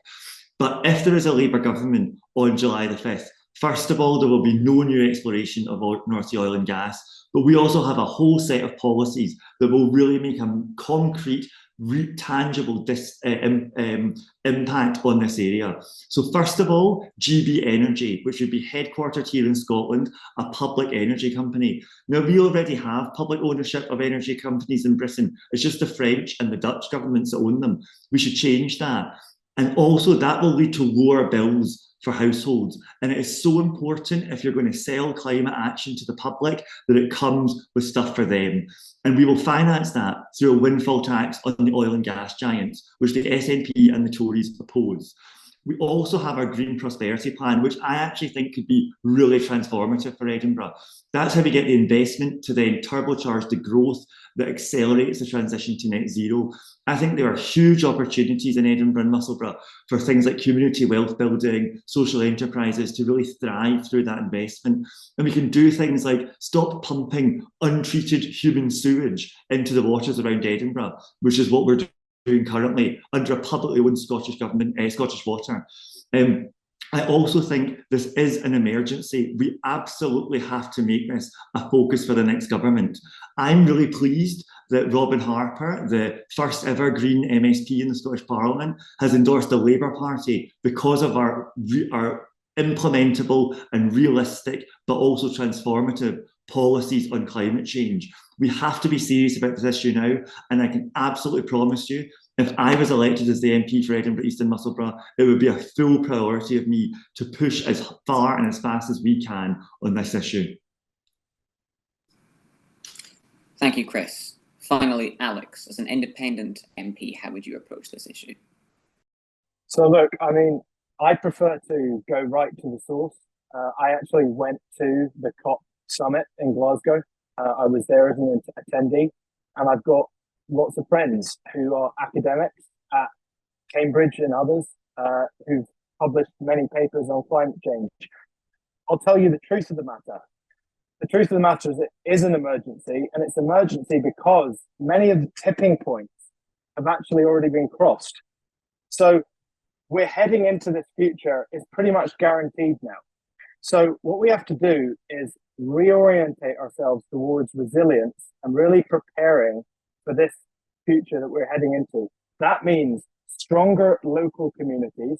But if there is a Labour government on July the 5th, first of all, there will be no new exploration of North Sea oil and gas, but we also have a whole set of policies that will really make a concrete, tangible impact on this area. So first of all, GB Energy, which would be headquartered here in Scotland, a public energy company. Now, we already have public ownership of energy companies in Britain. It's just the French and the Dutch governments that own them. We should change that. And also that will lead to lower bills for households. And it is so important, if you're going to sell climate action to the public, that it comes with stuff for them. And we will finance that through a windfall tax on the oil and gas giants, which the SNP and the Tories oppose. We also have our Green Prosperity Plan, which I actually think could be really transformative for Edinburgh. That's how we get the investment to then turbocharge the growth that accelerates the transition to net zero. I think there are huge opportunities in Edinburgh and Musselburgh for things like community wealth building, social enterprises to really thrive through that investment. And we can do things like stop pumping untreated human sewage into the waters around Edinburgh, which is what we're doing currently under a publicly owned Scottish government, Scottish Water. I also think this is an emergency. We absolutely have to make this a focus for the next government. I'm really pleased that Robin Harper, the first ever Green MSP in the Scottish Parliament, has endorsed the Labour Party because of our implementable and realistic, but also transformative policies on climate change. We have to be serious about this issue now, and I can absolutely promise you, if I was elected as the MP for Edinburgh East and Musselburgh, it would be a full priority of me to push as far and as fast as we can on this issue. Thank you, Chris. Finally, Alex, as an independent MP, how would you approach this issue? So look, I mean, I prefer to go right to the source. I actually went to the COP summit in Glasgow. I was there as an attendee, and I've got lots of friends who are academics at Cambridge and others who've published many papers on climate change. I'll tell you the truth of the matter. The truth of the matter is it is an emergency, and it's an emergency because many of the tipping points have actually already been crossed. So we're heading into this future is pretty much guaranteed now. So what we have to do is reorientate ourselves towards resilience and really preparing for this future that we're heading into. That means stronger local communities.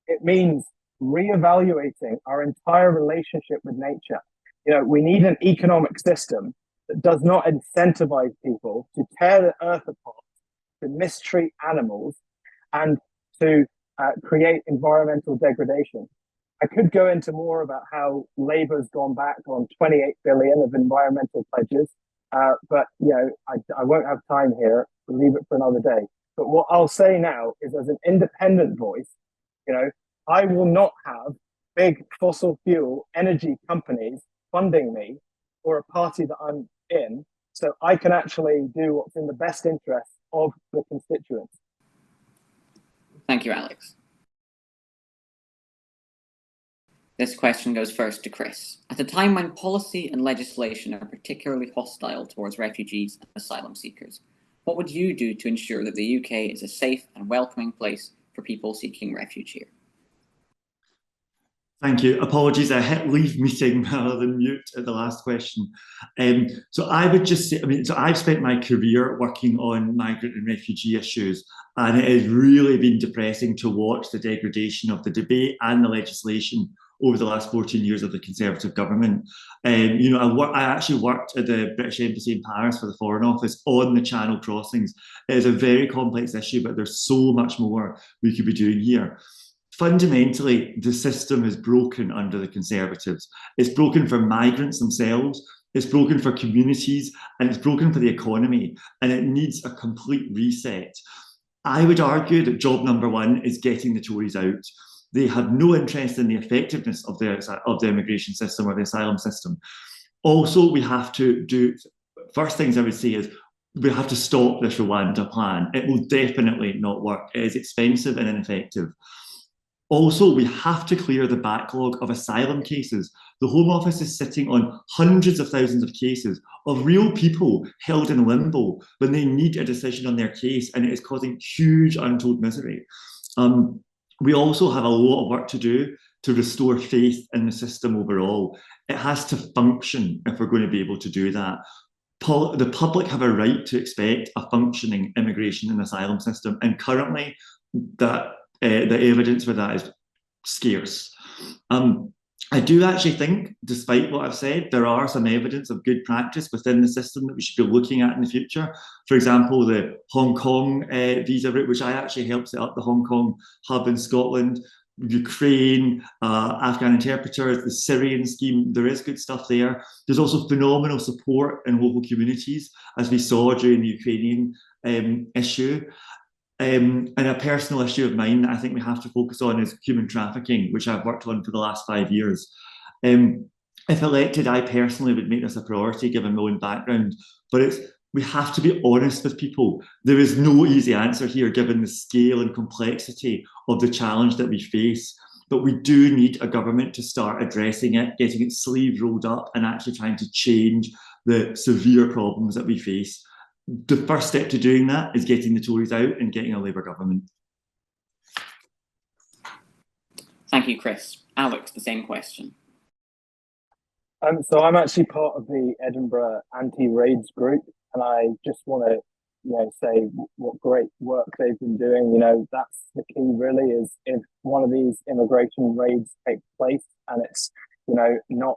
It means reevaluating our entire relationship with nature. You know, we need an economic system that does not incentivize people to tear the earth apart, to mistreat animals, and to create environmental degradation. I could go into more about how Labour's gone back on 28 billion of environmental pledges, but you know, I won't have time here. We'll leave it for another day. But what I'll say now is, as an independent voice, you know, I will not have big fossil fuel energy companies funding me or a party that I'm in, so I can actually do what's in the best interest of the constituents. Thank you, Alex. This question goes first to Chris. At a time when policy and legislation are particularly hostile towards refugees and asylum seekers, what would you do to ensure that the UK is a safe and welcoming place for people seeking refuge here? Thank you. Apologies, I hit leave meeting rather than mute at the last question. So I would just say, so I've spent my career working on migrant and refugee issues, and it has really been depressing to watch the degradation of the debate and the legislation over the last 14 years of the Conservative government. You know, I actually worked at the British Embassy in Paris for the Foreign Office on the Channel crossings. It is a very complex issue, but there's so much more we could be doing here. Fundamentally, the system is broken under the Conservatives. It's broken for migrants themselves, it's broken for communities, and it's broken for the economy, and it needs a complete reset. I would argue that job number one is getting the Tories out. They have no interest in the effectiveness of the immigration system or the asylum system. Also, we have to do, first things I would say is, we have to stop this Rwanda plan. It will definitely not work. It is expensive and ineffective. Also, we have to clear the backlog of asylum cases. The Home Office is sitting on hundreds of thousands of cases of real people held in limbo when they need a decision on their case, and it is causing huge untold misery. We also have a lot of work to do to restore faith in the system overall. It has to function if we're going to be able to do that. The public have a right to expect a functioning immigration and asylum system, and currently that the evidence for that is scarce. I do actually think, despite what I've said, there are some evidence of good practice within the system that we should be looking at in the future. For example, the Hong Kong visa route, which I actually helped set up the Hong Kong hub in Scotland, Ukraine, Afghan interpreters, the Syrian scheme, there is good stuff there. There's also phenomenal support in local communities, as we saw during the Ukrainian issue. And a personal issue of mine that I think we have to focus on is human trafficking, which I've worked on for the last 5 years. If elected, I personally would make this a priority given my own background, but we have to be honest with people. There is no easy answer here given the scale and complexity of the challenge that we face, but we do need a government to start addressing it, getting its sleeves rolled up and actually trying to change the severe problems that we face. The first step to doing that is getting the Tories out and getting a Labour government. Thank you, Chris. Alex, the same question. So I'm actually part of the Edinburgh anti-raids group, and I just want to, say what great work they've been doing. That's the key really, is if one of these immigration raids takes place and it's, not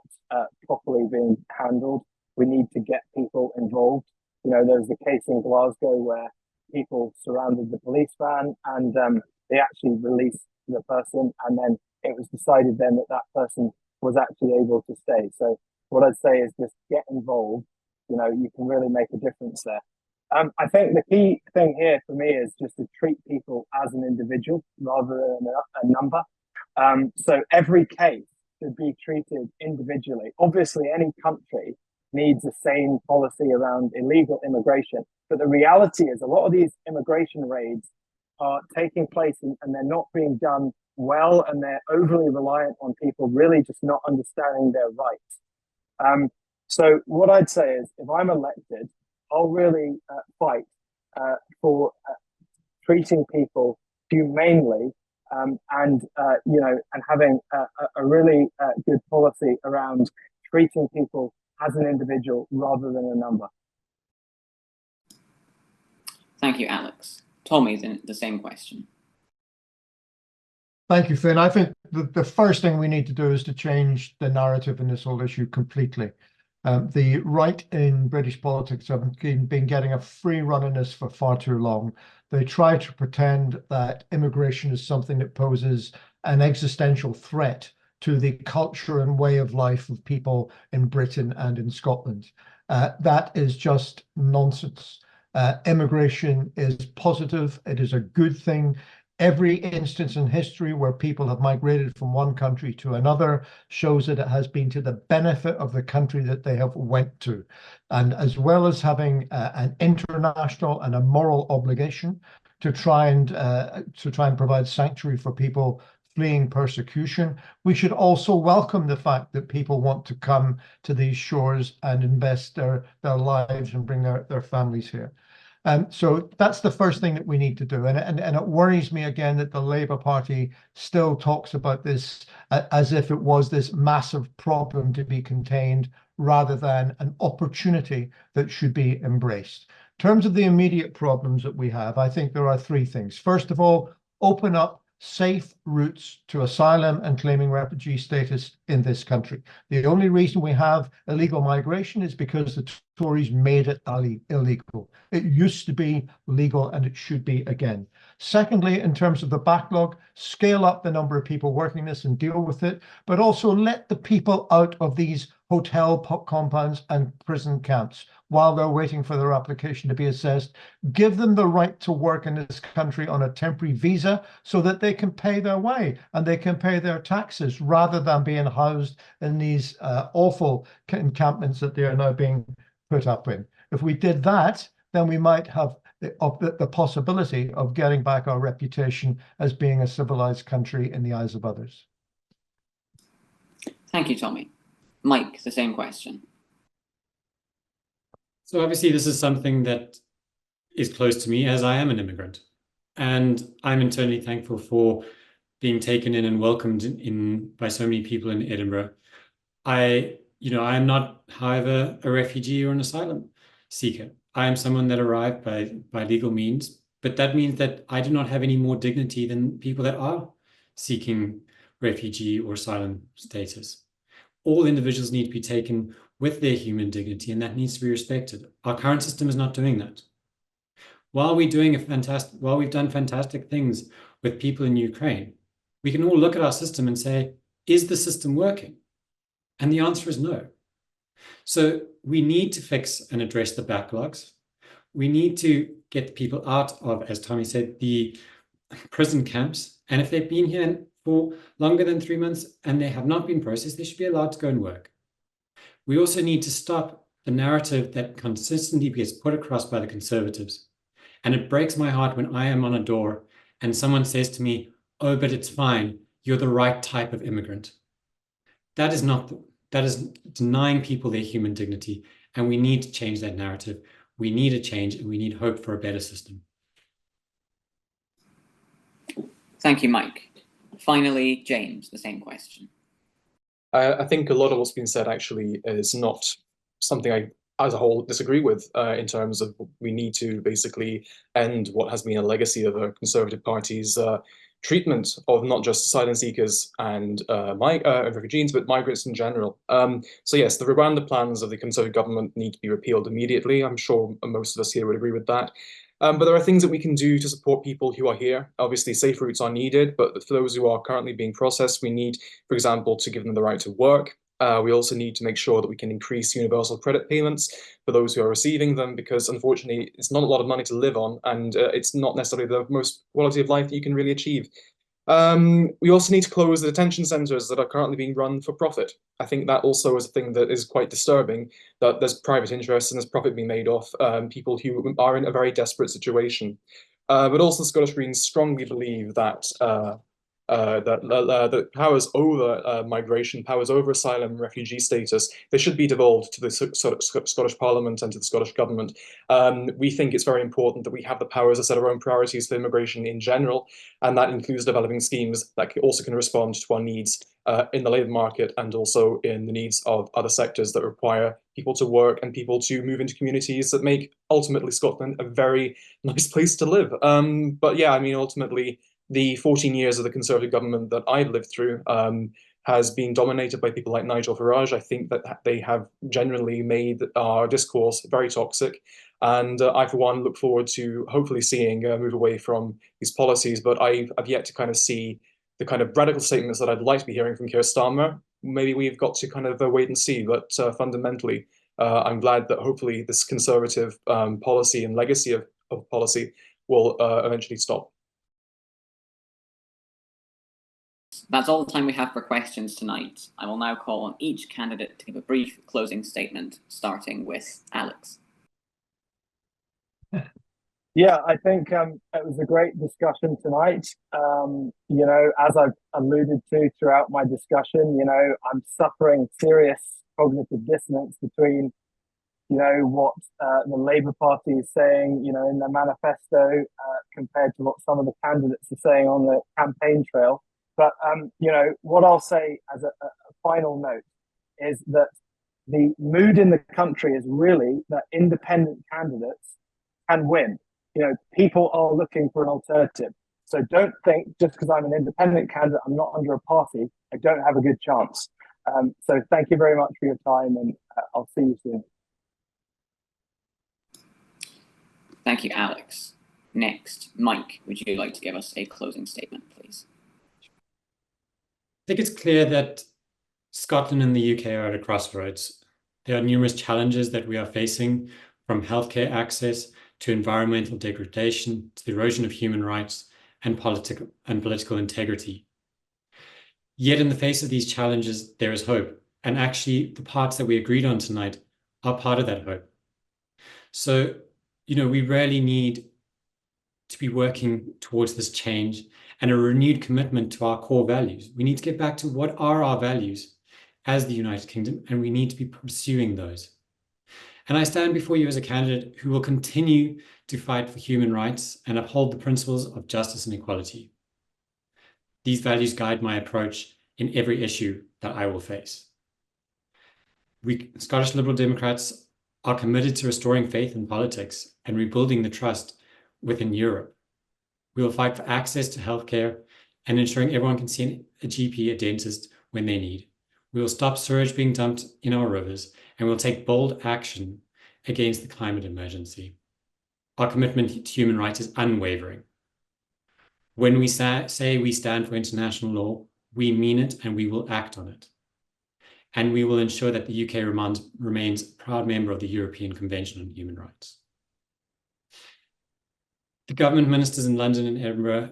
properly being handled, we need to get people involved. There's the case in Glasgow where people surrounded the police van and they actually released the person, and then it was decided then that person was actually able to stay. So what I'd say is just get involved. You can really make a difference there. I think the key thing here for me is just to treat people as an individual rather than a number. So every case should be treated individually. Obviously, any country needs a sane policy around illegal immigration. But the reality is a lot of these immigration raids are taking place and they're not being done well, and they're overly reliant on people really just not understanding their rights. So what I'd say is, if I'm elected, I'll really fight for treating people humanely and having a really good policy around treating people as an individual rather than a number. Thank you, Alex. Tommy, the same question. Thank you, Finn. I think the first thing we need to do is to change the narrative in this whole issue completely. The right in British politics have been getting a free run in this for far too long. They try to pretend that immigration is something that poses an existential threat to the culture and way of life of people in Britain and in Scotland. That is just nonsense. Immigration is positive. It is a good thing. Every instance in history where people have migrated from one country to another shows that it has been to the benefit of the country that they have went to. And as well as having an international and a moral obligation to try and provide sanctuary for people fleeing persecution, we should also welcome the fact that people want to come to these shores and invest their lives and bring their families here. So that's the first thing that we need to do. And it worries me again that the Labour Party still talks about this as if it was this massive problem to be contained rather than an opportunity that should be embraced. In terms of the immediate problems that we have, I think there are three things. First of all, open up safe routes to asylum and claiming refugee status in this country. The only reason we have illegal migration is because the Tories made it illegal. It used to be legal and it should be again. Secondly, in terms of the backlog, scale up the number of people working this and deal with it, but also let the people out of these hotel compounds and prison camps while they're waiting for their application to be assessed. Give them the right to work in this country on a temporary visa so that they can pay their way and they can pay their taxes rather than being housed in these awful encampments that they are now being put up in. If we did that, then we might have the possibility of getting back our reputation as being a civilized country in the eyes of others. Thank you, Tommy. Mike, the same question. So obviously this is something that is close to me as I am an immigrant. And I'm eternally thankful for being taken in and welcomed in by so many people in Edinburgh. I am not, however, a refugee or an asylum seeker. I am someone that arrived by legal means, but that means that I do not have any more dignity than people that are seeking refugee or asylum status. All individuals need to be taken with their human dignity, and that needs to be respected. Our current system is not doing that. While we've done fantastic things with people in Ukraine, we can all look at our system and say, is the system working? And the answer is no. So we need to fix and address the backlogs. We need to get people out of, as Tommy said, the prison camps. And if they've been here for longer than 3 months and they have not been processed, they should be allowed to go and work. We also need to stop the narrative that consistently gets put across by the Conservatives. And it breaks my heart when I am on a door and someone says to me, oh, but it's fine, you're the right type of immigrant. That is denying people their human dignity, and we need to change that narrative. We need a change, and we need hope for a better system. Thank you, Mike. Finally, James, the same question. I think a lot of what's been said actually is not something I, as a whole, disagree with in terms of we need to basically end what has been a legacy of the Conservative Party's treatment of not just asylum seekers and refugees, but migrants in general. So yes, the Rwanda plans of the Conservative government need to be repealed immediately. I'm sure most of us here would agree with that. But there are things that we can do to support people who are here. Obviously, safe routes are needed, but for those who are currently being processed, we need, for example, to give them the right to work. We also need to make sure that we can increase universal credit payments for those who are receiving them, because unfortunately, it's not a lot of money to live on, and it's not necessarily the most quality of life that you can really achieve. We also need to close the detention centres that are currently being run for profit. I think that also is a thing that is quite disturbing, that there's private interest and there's profit being made off people who are in a very desperate situation. But also the Scottish Greens strongly believe that that powers over migration, powers over asylum and refugee status, they should be devolved to the Scottish Parliament and to the Scottish Government. We think it's very important that we have the powers to set our own priorities for immigration in general, and that includes developing schemes that also can respond to our needs in the labour market and also in the needs of other sectors that require people to work and people to move into communities that make ultimately Scotland a very nice place to live. But yeah, I mean, ultimately, the 14 years of the Conservative government that I've lived through has been dominated by people like Nigel Farage. I think that they have generally made our discourse very toxic. And I, for one, look forward to hopefully seeing a move away from these policies. But I've yet to kind of see the kind of radical statements that I'd like to be hearing from Keir Starmer. Maybe we've got to kind of wait and see. But fundamentally, I'm glad that hopefully this Conservative policy and legacy of policy will eventually stop. That's all the time we have for questions tonight. I will now call on each candidate to give a brief closing statement, starting with Alex. Yeah, I think it was a great discussion tonight. You know, as I've alluded to throughout my discussion, you know, I'm suffering serious cognitive dissonance between, you know, what the Labour Party is saying, you know, in their manifesto compared to what some of the candidates are saying on the campaign trail. But, you know, what I'll say as a final note is that the mood in the country is really that independent candidates can win. You know, people are looking for an alternative. So don't think just because I'm an independent candidate, I'm not under a party, I don't have a good chance. So thank you very much for your time, and I'll see you soon. Thank you, Alex. Next, Mike, would you like to give us a closing statement, please? I think it's clear that Scotland and the UK are at a crossroads. There are numerous challenges that we are facing, from healthcare access to environmental degradation to the erosion of human rights and political integrity. Yet in the face of these challenges, there is hope. And actually, the parts that we agreed on tonight are part of that hope. So, you know, we really need to be working towards this change and a renewed commitment to our core values. We need to get back to what are our values as the United Kingdom, and we need to be pursuing those. And I stand before you as a candidate who will continue to fight for human rights and uphold the principles of justice and equality. These values guide my approach in every issue that I will face. We Scottish Liberal Democrats are committed to restoring faith in politics and rebuilding the trust within Europe. We will fight for access to healthcare, and ensuring everyone can see a GP, a dentist, when they need. We will stop sewage being dumped in our rivers, and we'll take bold action against the climate emergency. Our commitment to human rights is unwavering. When we say we stand for international law, we mean it and we will act on it. And we will ensure that the UK remains a proud member of the European Convention on Human Rights. The government ministers in London and Edinburgh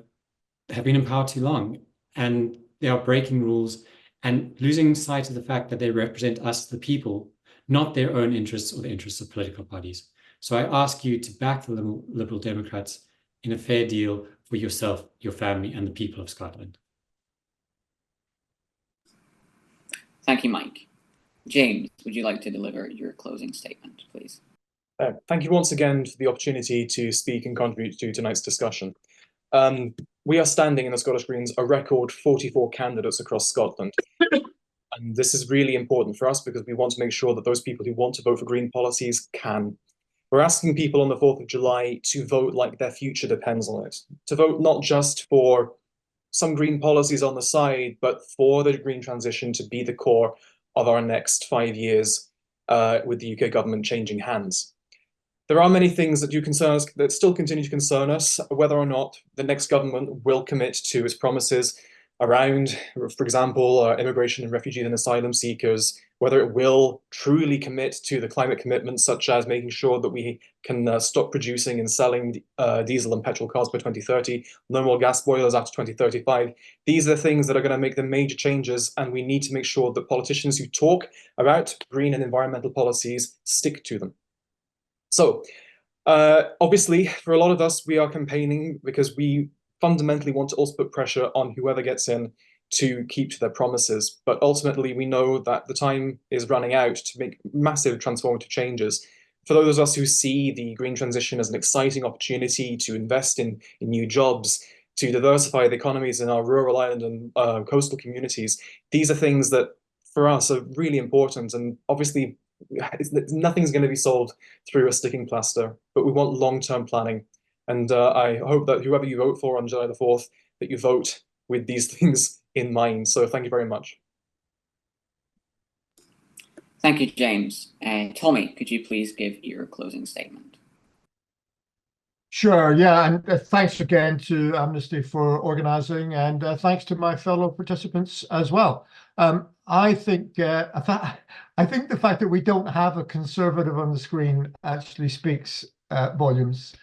have been in power too long, and they are breaking rules and losing sight of the fact that they represent us, the people, not their own interests or the interests of political parties. So I ask you to back the Liberal Democrats in a fair deal for yourself, your family, and the people of Scotland. Thank you, Mike. James, would you like to deliver your closing statement, please? Thank you once again for the opportunity to speak and contribute to tonight's discussion. We are standing in the Scottish Greens a record 44 candidates across Scotland. And this is really important for us because we want to make sure that those people who want to vote for Green policies can. We're asking people on the 4th of July to vote like their future depends on it, to vote not just for some green policies on the side, but for the green transition to be the core of our next 5 years with the UK government changing hands. There are many things that that still continue to concern us, whether or not the next government will commit to its promises around, for example, immigration and refugee and asylum seekers, whether it will truly commit to the climate commitments, such as making sure that we can stop producing and selling diesel and petrol cars by 2030, no more gas boilers after 2035. These are the things that are going to make the major changes, and we need to make sure that politicians who talk about green and environmental policies stick to them. So, obviously, for a lot of us, we are campaigning because we fundamentally want to also put pressure on whoever gets in to keep to their promises. But ultimately, we know that the time is running out to make massive transformative changes. For those of us who see the green transition as an exciting opportunity to invest in new jobs, to diversify the economies in our rural island and coastal communities, these are things that for us are really important. And obviously, nothing's going to be solved through a sticking plaster, but we want long-term planning. And I hope that whoever you vote for on July the 4th, that you vote with these things in mind. So thank you very much. Thank you, James. Tommy, could you please give your closing statement? Sure, yeah, and thanks again to Amnesty for organising, and thanks to my fellow participants as well. I think the fact that we don't have a Conservative on the screen actually speaks volumes,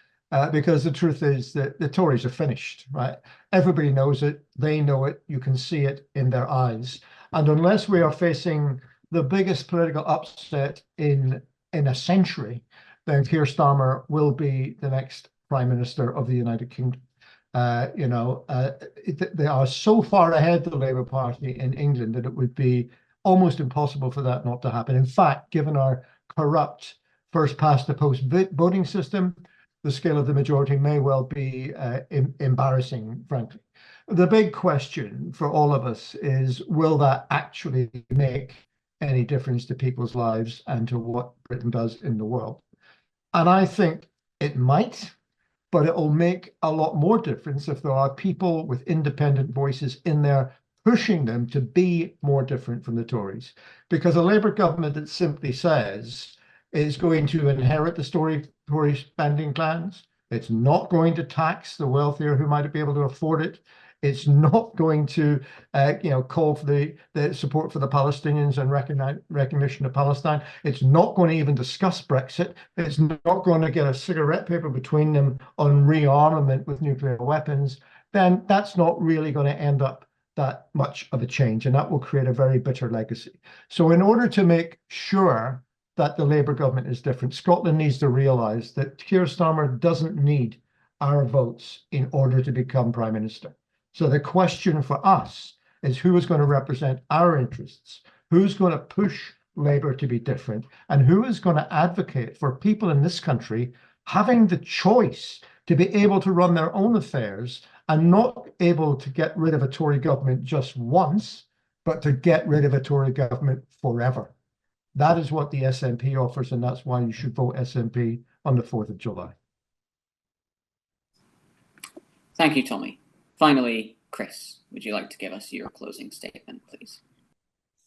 because the truth is that the Tories are finished, right? Everybody knows it, they know it, you can see it in their eyes. And unless we are facing the biggest political upset in a century, then Keir Starmer will be the next Prime Minister of the United Kingdom. They are so far ahead of the Labour Party in England that it would be almost impossible for that not to happen. In fact, given our corrupt first past the post voting system, the scale of the majority may well be embarrassing, frankly. The big question for all of us is, will that actually make any difference to people's lives and to what Britain does in the world? And I think it might, but it will make a lot more difference if there are people with independent voices in there pushing them to be more different from the Tories. Because a Labour government that simply says it's going to inherit the Tory spending plans, it's not going to tax the wealthier who might be able to afford it, it's not going to call for the support for the Palestinians and recognition of Palestine. It's not going to even discuss Brexit. It's not going to get a cigarette paper between them on rearmament with nuclear weapons. Then that's not really going to end up that much of a change, and that will create a very bitter legacy. So in order to make sure that the Labour government is different, Scotland needs to realise that Keir Starmer doesn't need our votes in order to become Prime Minister. So the question for us is, who is going to represent our interests? Who's going to push Labour to be different? And who is going to advocate for people in this country having the choice to be able to run their own affairs and not able to get rid of a Tory government just once, but to get rid of a Tory government forever? That is what the SNP offers, and that's why you should vote SNP on the 4th of July. Thank you, Tommy. Finally, Chris, would you like to give us your closing statement, please?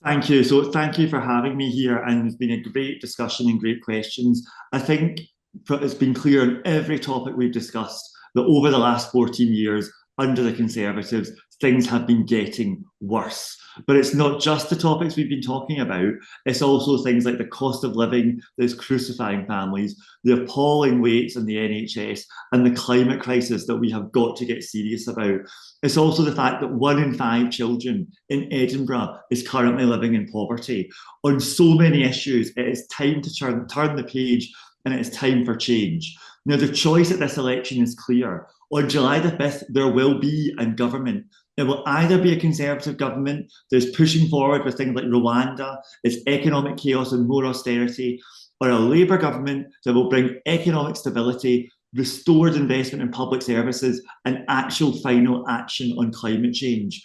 Thank you. So thank you for having me here, and it's been a great discussion and great questions. I think it's been clear on every topic we've discussed that over the last 14 years, under the Conservatives, things have been getting worse. But it's not just the topics we've been talking about, it's also things like the cost of living that's crucifying families, the appalling waits in the NHS, and the climate crisis that we have got to get serious about. It's also the fact that 1 in 5 children in Edinburgh is currently living in poverty. On so many issues, it is time to turn the page, and it is time for change. Now, the choice at this election is clear. On July the 5th, there will be a government. It will either be a Conservative government that's pushing forward with things like Rwanda, its economic chaos and more austerity, or a Labour government that will bring economic stability, restored investment in public services, and actual final action on climate change.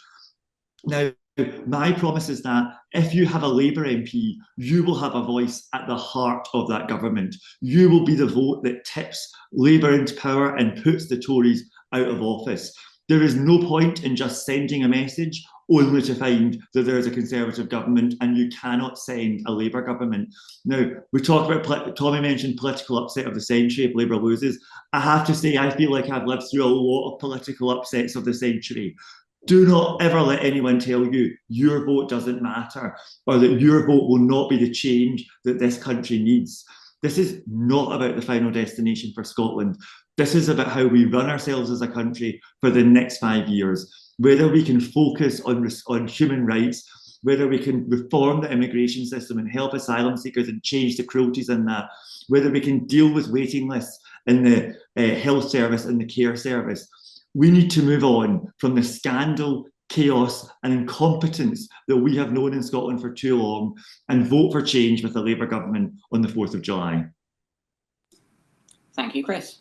Now, my promise is that if you have a Labour MP, you will have a voice at the heart of that government. You will be the vote that tips Labour into power and puts the Tories out of office. There is no point in just sending a message only to find that there is a Conservative government, and you cannot send a Labour government. Now, we talk about, Tommy mentioned political upset of the century if Labour loses. I have to say, I feel like I've lived through a lot of political upsets of the century. Do not ever let anyone tell you your vote doesn't matter, or that your vote will not be the change that this country needs. This is not about the final destination for Scotland. This is about how we run ourselves as a country for the next 5 years, whether we can focus on human rights, whether we can reform the immigration system and help asylum seekers and change the cruelties in that, whether we can deal with waiting lists in the health service and the care service. We need to move on from the scandal, chaos and incompetence that we have known in Scotland for too long, and vote for change with the Labour government on the 4th of July. Thank you, Chris.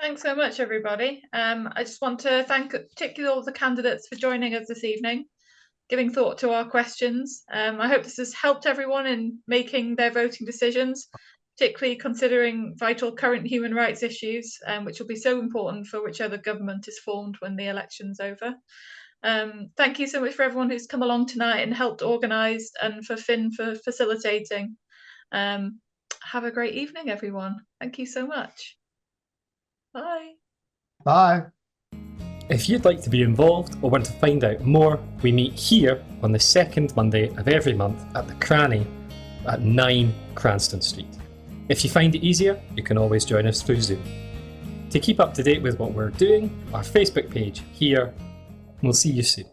Thanks so much, everybody. I just want to thank particularly all the candidates for joining us this evening, giving thought to our questions. I hope this has helped everyone in making their voting decisions, particularly considering vital current human rights issues, which will be so important for whichever government is formed when the election's over. Thank you so much for everyone who's come along tonight and helped organise, and for Finn for facilitating. Have a great evening, everyone. Thank you so much. Bye. Bye. If you'd like to be involved or want to find out more, we meet here on the second Monday of every month at the Cranny at 9 Cranston Street. If you find it easier, you can always join us through Zoom. To keep up to date with what we're doing, our Facebook page here. We'll see you soon.